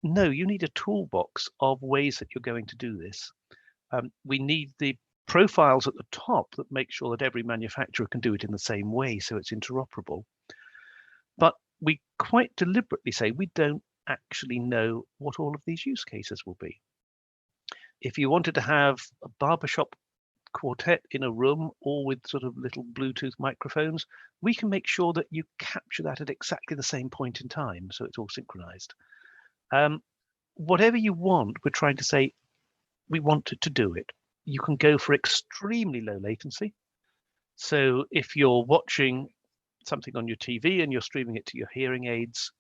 no, you need a toolbox of ways that you're going to do this. We need the profiles at the top that make sure that every manufacturer can do it in the same way, so it's interoperable. But we quite deliberately say we don't actually know what all of these use cases will be. If you wanted to have a barbershop quartet in a room, all with sort of little Bluetooth microphones, we can make sure that you capture that at exactly the same point in time, so it's all synchronized. Whatever you want, we're trying to say, we want to do it. You can go for extremely low latency. So if you're watching something on your TV and you're streaming it to your hearing aids,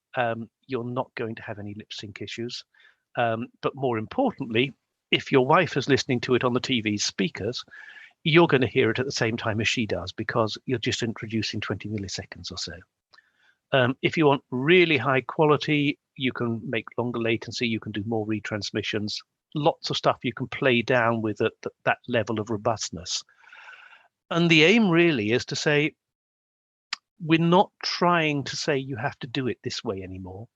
you're not going to have any lip sync issues. But more importantly, if your wife is listening to it on the TV speakers, you're going to hear it at the same time as she does, because you're just introducing 20 milliseconds or so. If you want really high quality, you can make longer latency, you can do more retransmissions, lots of stuff you can play down with at that level of robustness. And the aim really is to say, we're not trying to say you have to do it this way anymore.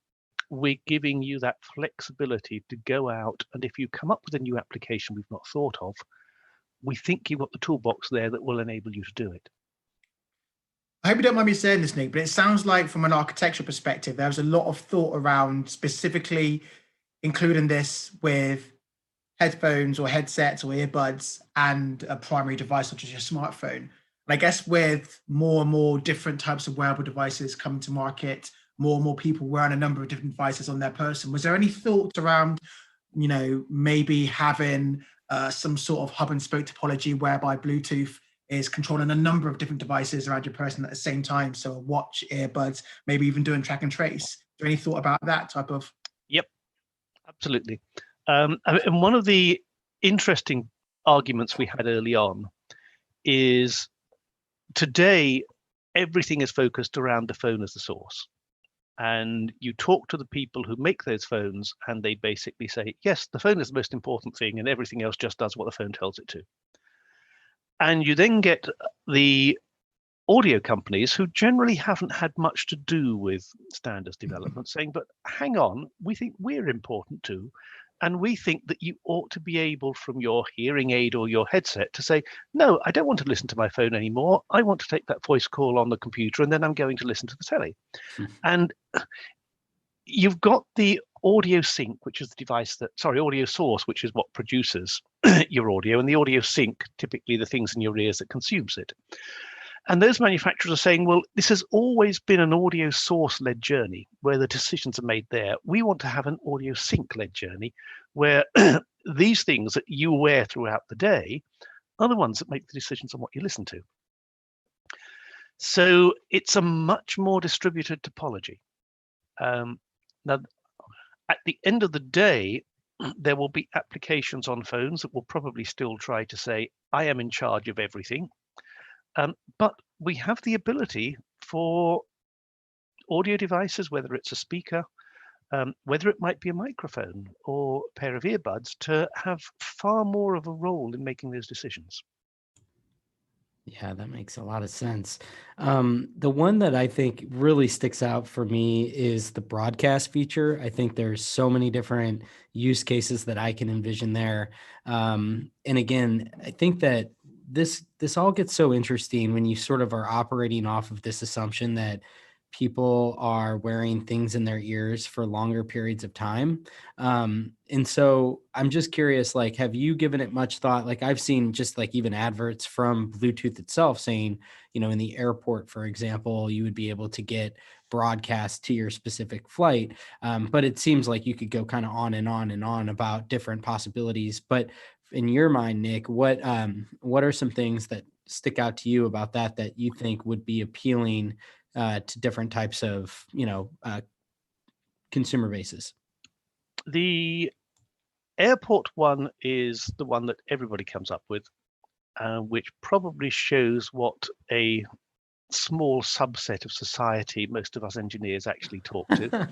We're giving you that flexibility to go out, and if you come up with a new application we've not thought of, we think you've got the toolbox there that will enable you to do it. I hope you don't mind me saying this, Nick, but it sounds like from an architectural perspective, there was a lot of thought around specifically including this with headphones or headsets or earbuds and a primary device such as your smartphone. And I guess with more and more different types of wearable devices coming to market, more and more people wearing a number of different devices on their person, was there any thought around, maybe having some sort of hub and spoke topology whereby Bluetooth is controlling a number of different devices around your person at the same time? So a watch, earbuds, maybe even doing track and trace. Is there any thought about that type of? Yep, absolutely. And one of the interesting arguments we had early on is today, everything is focused around the phone as the source. And you talk to the people who make those phones and they basically say, yes, the phone is the most important thing and everything else just does what the phone tells it to. And you then get the audio companies who generally haven't had much to do with standards development saying, but hang on, we think we're important too. And we think that you ought to be able from your hearing aid or your headset to say, no, I don't want to listen to my phone anymore. I want to take that voice call on the computer and then I'm going to listen to the telly. And you've got the audio sync, which is the device audio source, which is what produces your audio, and the audio sync, typically the things in your ears that consumes it. And those manufacturers are saying, well, this has always been an audio source-led journey where the decisions are made there. We want to have an audio sync-led journey where these things that you wear throughout the day are the ones that make the decisions on what you listen to. So it's a much more distributed topology. Now, at the end of the day, there will be applications on phones that will probably still try to say, I am in charge of everything. But we have the ability for audio devices, whether it's a speaker, whether it might be a microphone or a pair of earbuds, to have far more of a role in making those decisions. Yeah, that makes a lot of sense. The one that I think really sticks out for me is the broadcast feature. I think there's so many different use cases that I can envision there. And again, I think that this all gets so interesting when you sort of are operating off of this assumption that people are wearing things in their ears for longer periods of time. And so I'm just curious, like, have you given it much thought? Like, I've seen just like even adverts from Bluetooth itself saying, in the airport, for example, you would be able to get broadcast to your specific flight. But it seems like you could go kind of on and on and on about different possibilities. But in your mind, Nick, what are some things that stick out to you about that you think would be appealing to different types of consumer bases? The airport one is the one that everybody comes up with, which probably shows what a small subset of society most of us engineers actually talk to.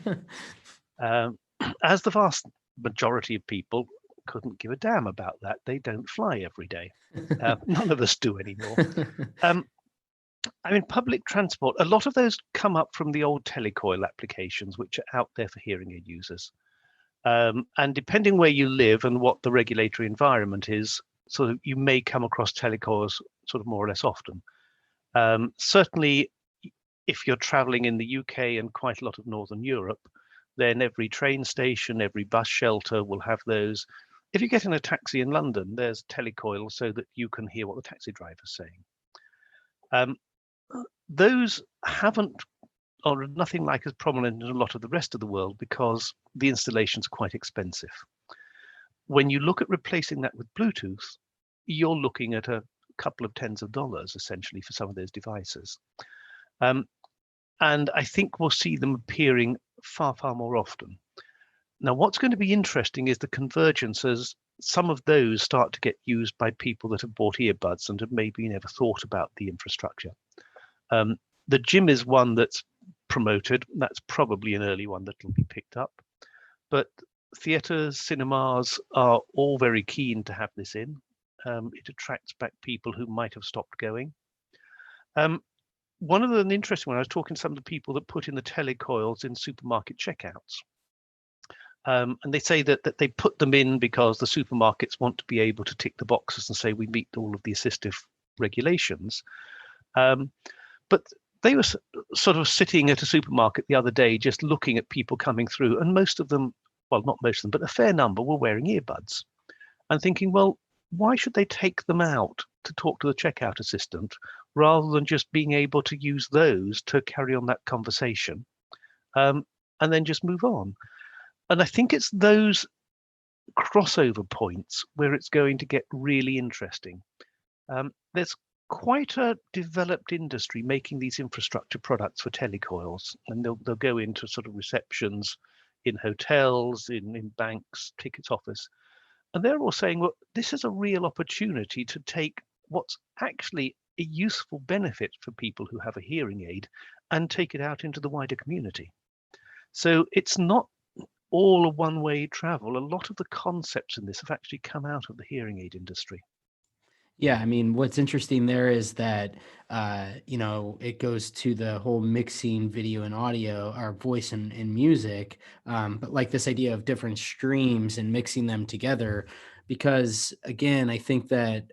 As the vast majority of people couldn't give a damn about that. They don't fly every day. None of us do anymore. I mean, public transport, a lot of those come up from the old telecoil applications, which are out there for hearing aid users. And depending where you live and what the regulatory environment is, so you may come across telecoils sort of more or less often. Certainly, if you're traveling in the UK and quite a lot of Northern Europe, then every train station, every bus shelter will have those. If you get in a taxi in London, there's telecoil so that you can hear what the taxi driver's saying. Those haven't or nothing like as prominent in a lot of the rest of the world because the installations are quite expensive. When you look at replacing that with Bluetooth, you're looking at a couple of tens of dollars essentially for some of those devices. And I think we'll see them appearing far, far more often. Now, what's going to be interesting is the convergence as some of those start to get used by people that have bought earbuds and have maybe never thought about the infrastructure. The gym is one that's promoted. That's probably an early one that will be picked up. But theatres, cinemas are all very keen to have this in. It attracts back people who might have stopped going. One of the interesting ones, I was talking to some of the people that put in the telecoils in supermarket checkouts. And they say that they put them in because the supermarkets want to be able to tick the boxes and say we meet all of the assistive regulations. But they were sort of sitting at a supermarket the other day just looking at people coming through, and most of them, well, not most of them, but a fair number were wearing earbuds and thinking, well, why should they take them out to talk to the checkout assistant rather than just being able to use those to carry on that conversation and then just move on? And I think it's those crossover points where it's going to get really interesting. There's quite a developed industry making these infrastructure products for telecoils, and they'll go into sort of receptions in hotels, in banks, tickets office. And they're all saying, well, this is a real opportunity to take what's actually a useful benefit for people who have a hearing aid and take it out into the wider community. So it's not all a one-way travel. A lot of the concepts in this have actually come out of the hearing aid industry. Yeah, I mean, what's interesting there is that, it goes to the whole mixing video and audio, or voice and music, but like this idea of different streams and mixing them together. Because again, I think that,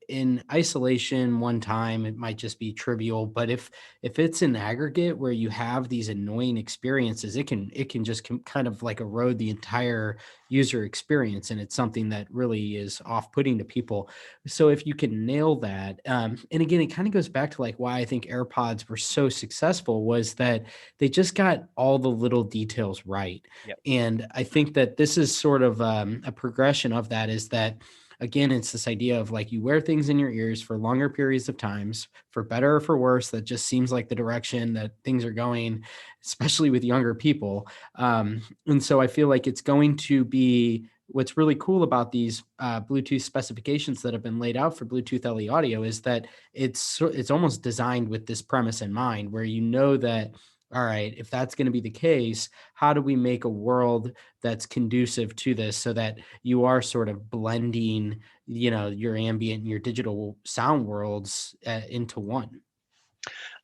in isolation one time, it might just be trivial, but if it's an aggregate where you have these annoying experiences, it can just kind of like erode the entire user experience, and it's something that really is off-putting to people. So if you can nail that, and again, it kind of goes back to like why I think AirPods were so successful, was that they just got all the little details right. Yep. And I think that this is sort of a progression of that, is that again, it's this idea of like you wear things in your ears for longer periods of times, for better or for worse. That just seems like the direction that things are going, especially with younger people. And so I feel like it's going to be, what's really cool about these Bluetooth specifications that have been laid out for Bluetooth LE audio is that it's almost designed with this premise in mind, where you know that, all right, if that's going to be the case, how do we make a world that's conducive to this so that you are sort of blending, your ambient and your digital sound worlds into one?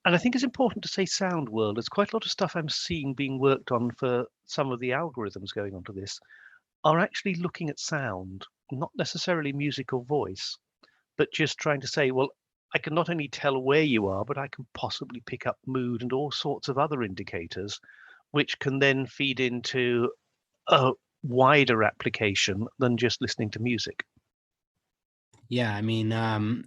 And I think it's important to say sound world. There's quite a lot of stuff I'm seeing being worked on for some of the algorithms going onto this are actually looking at sound, not necessarily music or voice, but just trying to say, well, I can not only tell where you are, but I can possibly pick up mood and all sorts of other indicators, which can then feed into a wider application than just listening to music. Yeah, I mean, and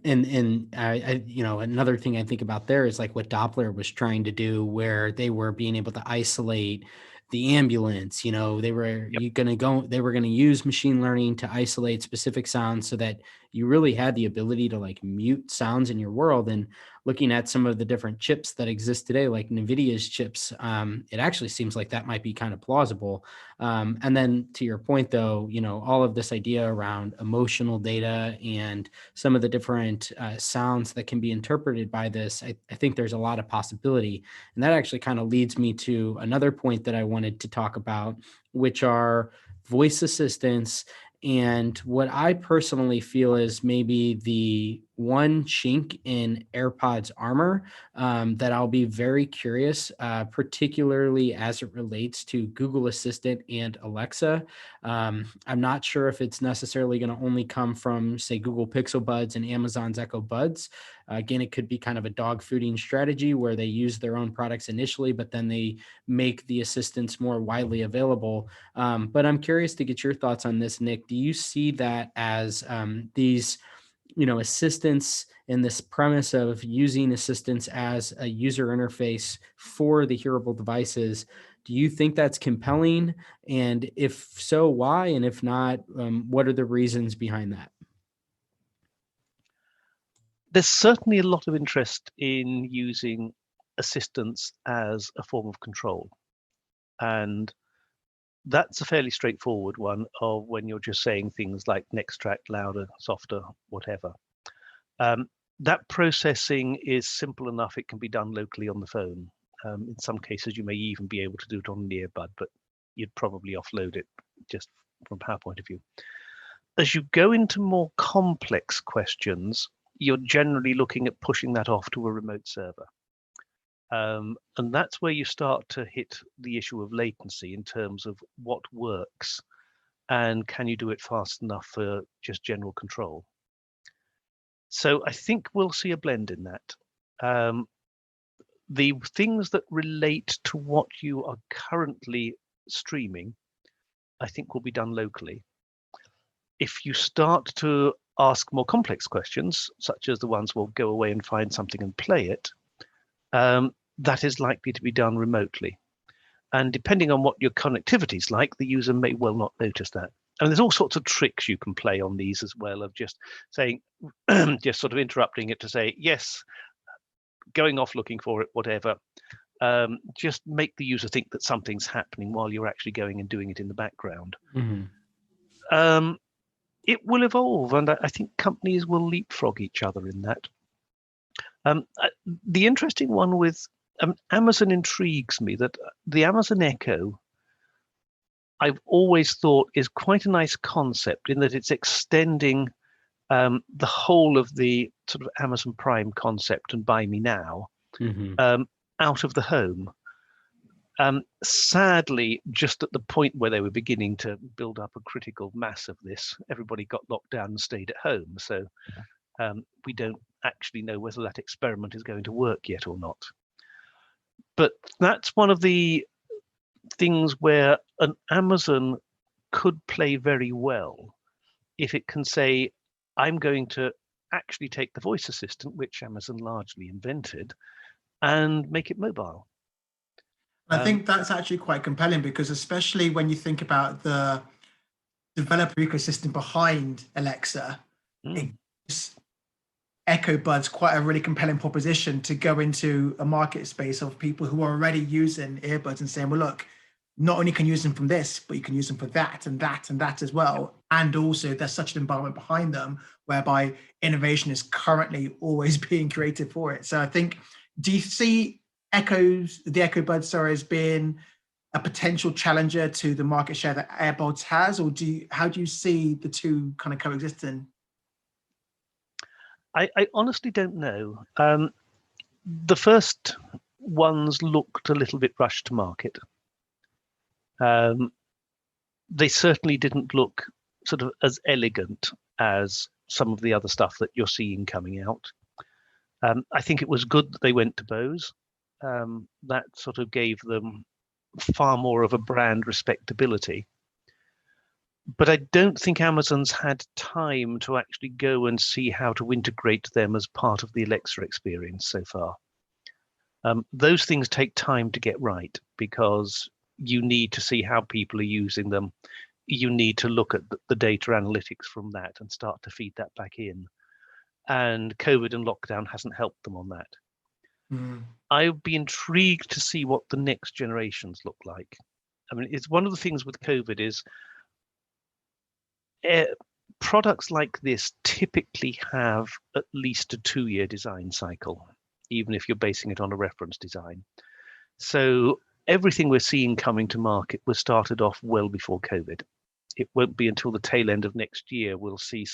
you know, another thing I think about there is like what Doppler was trying to do, where they were being able to isolate the ambulance. You know, they were Yep. they were gonna use machine learning to isolate specific sounds so that you really had the ability to like mute sounds in your world. And looking at some of the different chips that exist today, like NVIDIA's chips, it actually seems like that might be kind of plausible. And then to your point, though, you know, all of this idea around emotional data and some of the different sounds that can be interpreted by this, I think there's a lot of possibility. And that actually kind of leads me to another point that I wanted to talk about, which are voice assistants. And what I personally feel is maybe the one chink in AirPods armor that I'll be very curious, particularly as it relates to Google Assistant and Alexa. I'm not sure if it's necessarily going to only come from, say, Google Pixel Buds and Amazon's Echo Buds. Again, it could be kind of a dog fooding strategy where they use their own products initially, but then they make the assistants more widely available. But I'm curious to get your thoughts on this, Nick. Do you see that as these, you know, assistants and this premise of using assistants as a user interface for the hearable devices? Do you think that's compelling? And if so, why? And if not, what are the reasons behind that? There's certainly a lot of interest in using assistance as a form of control. And that's a fairly straightforward one of when you're just saying things like next track, louder, softer, whatever. That processing is simple enough. It can be done locally on the phone. In some cases, you may even be able to do it on an earbud, but you'd probably offload it just from a power point of view. As you go into more complex questions, you're generally looking at pushing that off to a remote server. And that's where you start to hit the issue of latency in terms of what works and can you do it fast enough for just general control. So I think we'll see a blend in that. The things that relate to what you are currently streaming, I think will be done locally. If you start to ask more complex questions, such as the ones we'll go away and find something and play it, that is likely to be done remotely. And depending on what your connectivity is like, the user may well not notice that. And there's all sorts of tricks you can play on these as well, of just saying, just sort of interrupting it to say, yes, going off looking for it, whatever. Just make the user think that something's happening while you're actually going and doing it in the background. Mm-hmm. It will evolve, and I think companies will leapfrog each other in that. The interesting one with Amazon intrigues me, that the Amazon Echo, I've always thought is quite a nice concept in that it's extending the whole of the sort of Amazon Prime concept and Buy Me Now out of the home. Sadly, just at the point where they were beginning to build up a critical mass of this, everybody got locked down and stayed at home. So we don't actually know whether that experiment is going to work yet or not. But that's one of the things where an Amazon could play very well if it can say, I'm going to actually take the voice assistant, which Amazon largely invented, and make it mobile. I think that's actually quite compelling, because especially when you think about the developer ecosystem behind Alexa, it gives Echo Buds quite a really compelling proposition to go into a market space of people who are already using earbuds and saying, well, look, not only can you use them from this, but you can use them for that and that and that as well. And also there's such an environment behind them whereby innovation is currently always being created for it. So I think, do you see the Echo Buds, as being a potential challenger to the market share that AirPods has, or how do you see the two kind of coexisting? I honestly don't know. The first ones looked a little bit rushed to market. They certainly didn't look sort of as elegant as some of the other stuff that you're seeing coming out. I think it was good that they went to Bose. That sort of gave them far more of a brand respectability. But I don't think Amazon's had time to actually go and see how to integrate them as part of the Alexa experience so far. Those things take time to get right because you need to see how people are using them. You need to look at the data analytics from that and start to feed that back in. And COVID and lockdown hasn't helped them on that. I would be intrigued to see what the next generations look like. I mean, it's one of the things with COVID is products like this typically have at least a 2-year design cycle, even if you're basing it on a reference design. So everything we're seeing coming to market was started off well before COVID. It won't be until the tail end of next year we'll see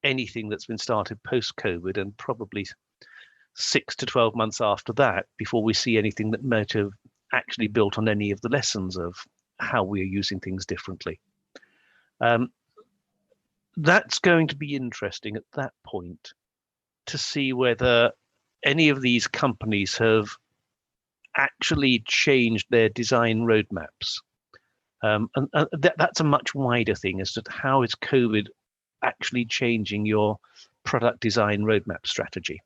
anything that's been started post-COVID, and probably 6 to 12 months after that before we see anything that might have actually built on any of the lessons of how we are using things differently. That's going to be interesting at that point to see whether any of these companies have actually changed their design roadmaps. And that's a much wider thing as to how is COVID actually changing your product design roadmap strategy.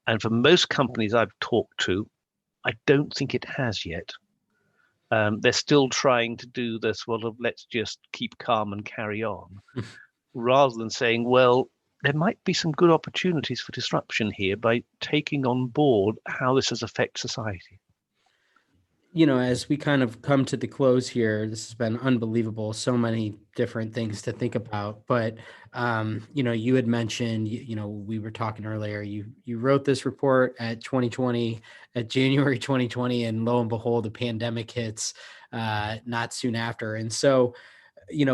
And for most companies I've talked to, I don't think it has yet. They're still trying to do this sort of let's just keep calm and carry on, rather than saying, well, there might be some good opportunities for disruption here by taking on board how this has affected society. As we kind of come to the close here, this has been unbelievable. So many different things to think about. But, you had mentioned, we were talking earlier, you wrote this report at January 2020, and lo and behold, the pandemic hits not soon after. And so,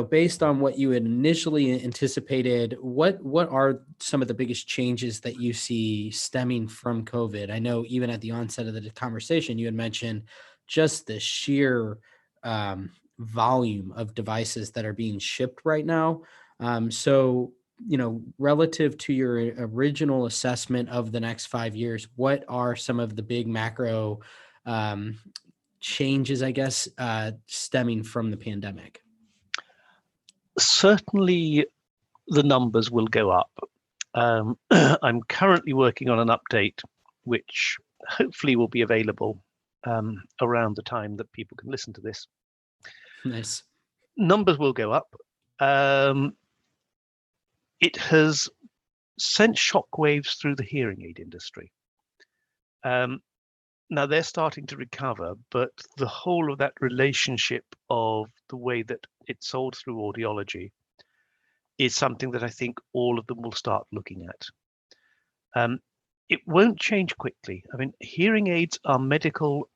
based on what you had initially anticipated, what are some of the biggest changes that you see stemming from COVID? I know even at the onset of the conversation, you had mentioned just the sheer volume of devices that are being shipped right now. So, relative to your original assessment of the next 5 years, what are some of the big macro changes, I guess, stemming from the pandemic? Certainly the numbers will go up. I'm currently working on an update which hopefully will be available around the time that people can listen to this. Nice. Numbers will go up. It has sent shockwaves through the hearing aid industry. Now they're starting to recover, but the whole of that relationship of the way that it's sold through audiology is something that I think all of them will start looking at. It won't change quickly. I mean, hearing aids are medical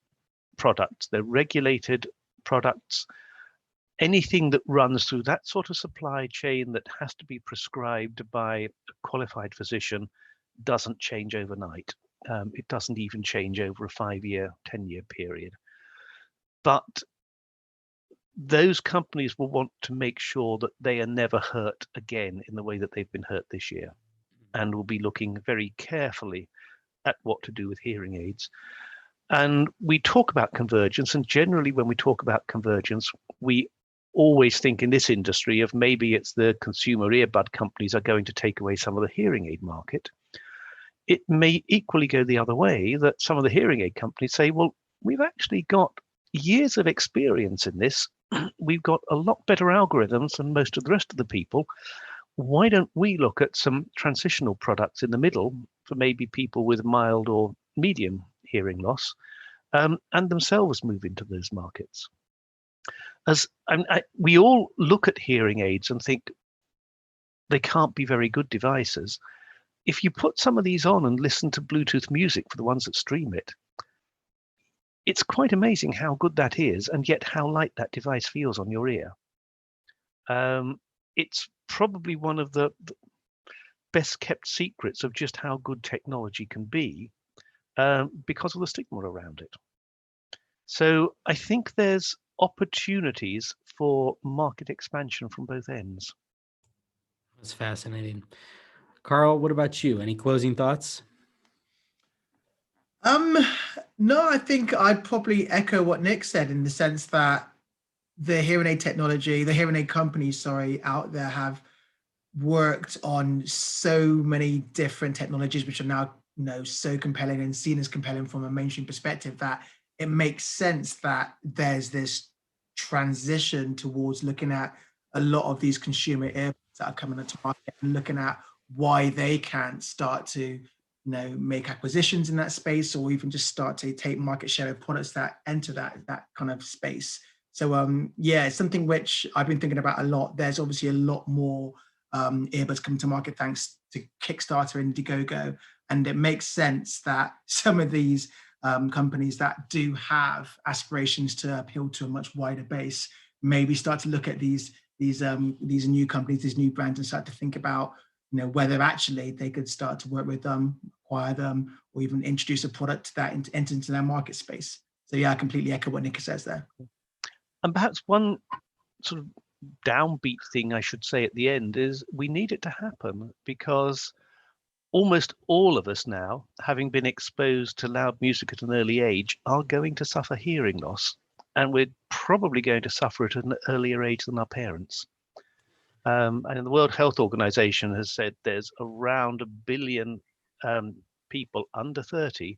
products. They're regulated products. Anything that runs through that sort of supply chain that has to be prescribed by a qualified physician doesn't change overnight. It doesn't even change over a 5-year, 10-year period. But those companies will want to make sure that they are never hurt again in the way that they've been hurt this year, and will be looking very carefully at what to do with hearing aids. And we talk about convergence, and generally when we talk about convergence, we always think in this industry of maybe it's the consumer earbud companies are going to take away some of the hearing aid market. It may equally go the other way, that some of the hearing aid companies say, well, we've actually got years of experience in this. We've got a lot better algorithms than most of the rest of the people. Why don't we look at some transitional products in the middle for maybe people with mild or medium hearing loss, and themselves move into those markets? We all look at hearing aids and think they can't be very good devices. If you put some of these on and listen to Bluetooth music for the ones that stream it, it's quite amazing how good that is, and yet how light that device feels on your ear. It's probably one of the best kept secrets of just how good technology can be, because of the stigma around it. So I think there's opportunities for market expansion from both ends. That's fascinating. Carl, what about you? Any closing thoughts? Um, no, I think I'd probably echo what Nick said in the sense that the hearing aid technology, the hearing aid companies, sorry, out there have worked on so many different technologies, which are now, so compelling and seen as compelling from a mainstream perspective, that it makes sense that there's this transition towards looking at a lot of these consumer earbuds that are coming into market and looking at why they can start to, make acquisitions in that space, or even just start to take market share of products that enter that kind of space. So yeah, it's something which I've been thinking about a lot. There's obviously a lot more earbuds coming to market thanks to Kickstarter and Indiegogo. And it makes sense that some of these companies that do have aspirations to appeal to a much wider base maybe start to look at these new companies, these new brands, and start to think about whether actually they could start to work with them, acquire them, or even introduce a product that enter into their market space. So yeah, I completely echo what Nick says there. And perhaps one sort of downbeat thing I should say at the end is we need it to happen because almost all of us now, having been exposed to loud music at an early age, are going to suffer hearing loss. And we're probably going to suffer it at an earlier age than our parents. And the World Health Organization has said there's around 1 billion people under 30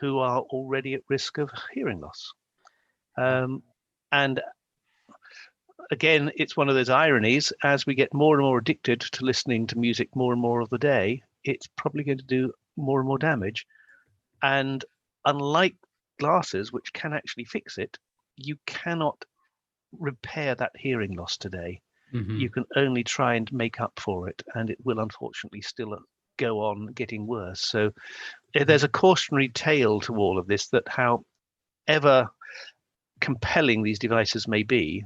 who are already at risk of hearing loss. And again, it's one of those ironies. As we get more and more addicted to listening to music more and more of the day, it's probably going to do more and more damage. And unlike glasses, which can actually fix it, you cannot repair that hearing loss today. Mm-hmm. You can only try and make up for it, and it will unfortunately still go on getting worse. So there's a cautionary tale to all of this, that however compelling these devices may be,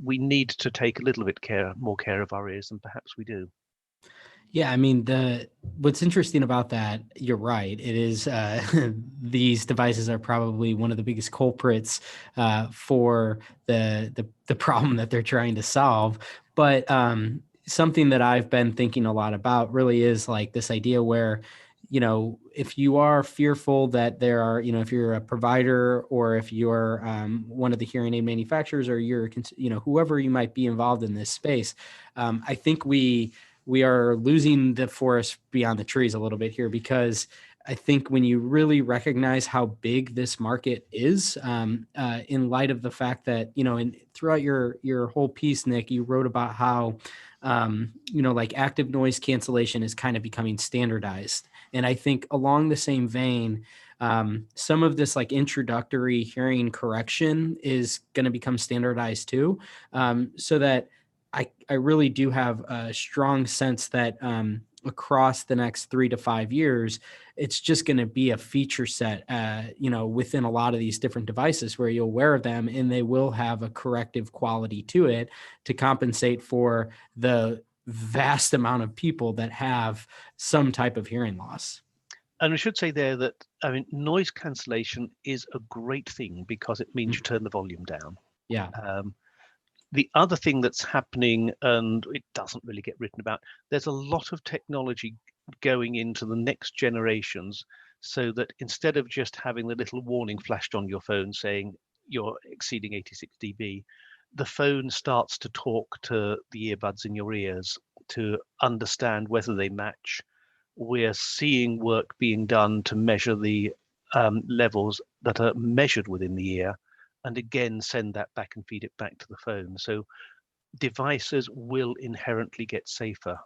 we need to take a little bit more care of our ears than perhaps we do. Yeah, I mean, what's interesting about that, you're right. It is these devices are probably one of the biggest culprits for the problem that they're trying to solve. But something that I've been thinking a lot about really is like this idea where, if you are fearful that there are, if you're a provider or if you're one of the hearing aid manufacturers or you're, whoever you might be involved in this space, I think we are losing the forest beyond the trees a little bit here, because I think when you really recognize how big this market is, in light of the fact that, throughout your whole piece, Nick, you wrote about how, like active noise cancellation is kind of becoming standardized. And I think along the same vein, some of this like introductory hearing correction is going to become standardized too, so that I really do have a strong sense that across the next 3 to 5 years, it's just going to be a feature set, within a lot of these different devices where you'll wear them and they will have a corrective quality to it to compensate for the vast amount of people that have some type of hearing loss. And we should say there that, I mean, noise cancellation is a great thing because it means you turn the volume down. Yeah. The other thing that's happening, and it doesn't really get written about, there's a lot of technology going into the next generations, so that instead of just having the little warning flashed on your phone saying you're exceeding 86 dB, the phone starts to talk to the earbuds in your ears to understand whether they match. We're seeing work being done to measure the levels that are measured within the ear, and again send that back and feed it back to the phone. So devices will inherently get safer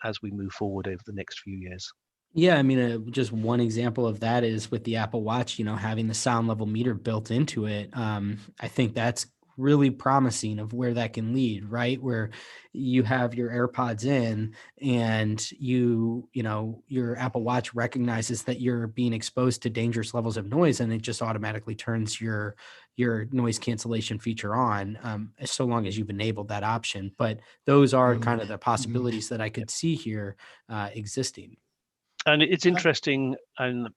as we move forward over the next few years. Yeah, I mean, just one example of that is with the Apple Watch, having the sound level meter built into it. I think that's really promising of where that can lead, right? Where you have your AirPods in and your Apple Watch recognizes that you're being exposed to dangerous levels of noise, and it just automatically turns your noise cancellation feature on, so long as you've enabled that option. But those are kind of the possibilities that I could see here existing. And it's interesting, and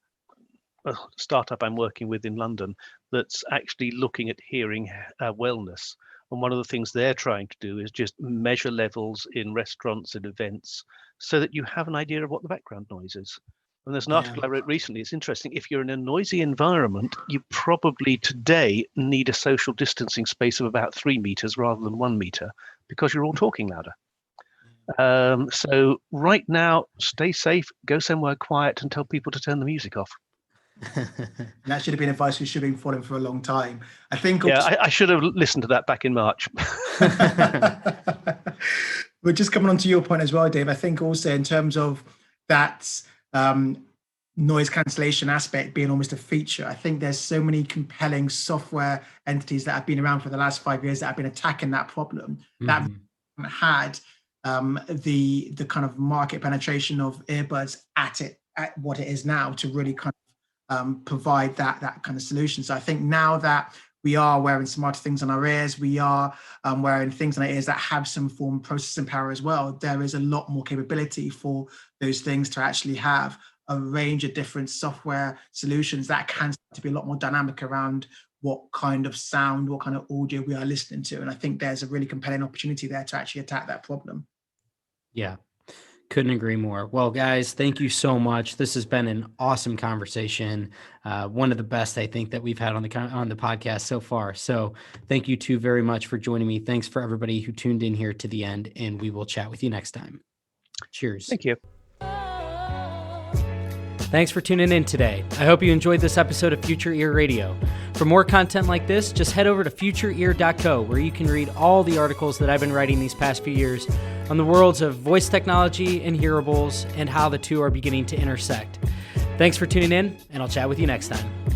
a startup I'm working with in London that's actually looking at hearing wellness. And one of the things they're trying to do is just measure levels in restaurants and events so that you have an idea of what the background noise is. And there's an article I wrote recently. It's interesting. If you're in a noisy environment, you probably today need a social distancing space of about 3 meters rather than 1 meter because you're all talking louder. So right now, stay safe, go somewhere quiet, and tell people to turn the music off. That should have been advice we should have been following for a long time. I think. Yeah, I should have listened to that back in March. We're just coming on to your point as well, Dave. I think also in terms of that noise cancellation aspect being almost a feature, I think there's so many compelling software entities that have been around for the last 5 years that have been attacking that problem that had the kind of market penetration of earbuds at what it is now to really kind of provide that kind of solution. So I think now that we are wearing smarter things on our ears, we are wearing things on our ears that have some form of processing power as well, there is a lot more capability for those things to actually have a range of different software solutions that can start to be a lot more dynamic around what kind of sound, what kind of audio we are listening to. And I think there's a really compelling opportunity there to actually attack that problem. Yeah, couldn't agree more. Well, guys, thank you so much. This has been an awesome conversation. One of the best, I think, that we've had on the podcast so far. So thank you two very much for joining me. Thanks for everybody who tuned in here to the end, and we will chat with you next time. Cheers. Thank you. Thanks for tuning in today. I hope you enjoyed this episode of Future Ear Radio. For more content like this, just head over to futureear.co, where you can read all the articles that I've been writing these past few years on the worlds of voice technology and hearables and how the two are beginning to intersect. Thanks for tuning in, and I'll chat with you next time.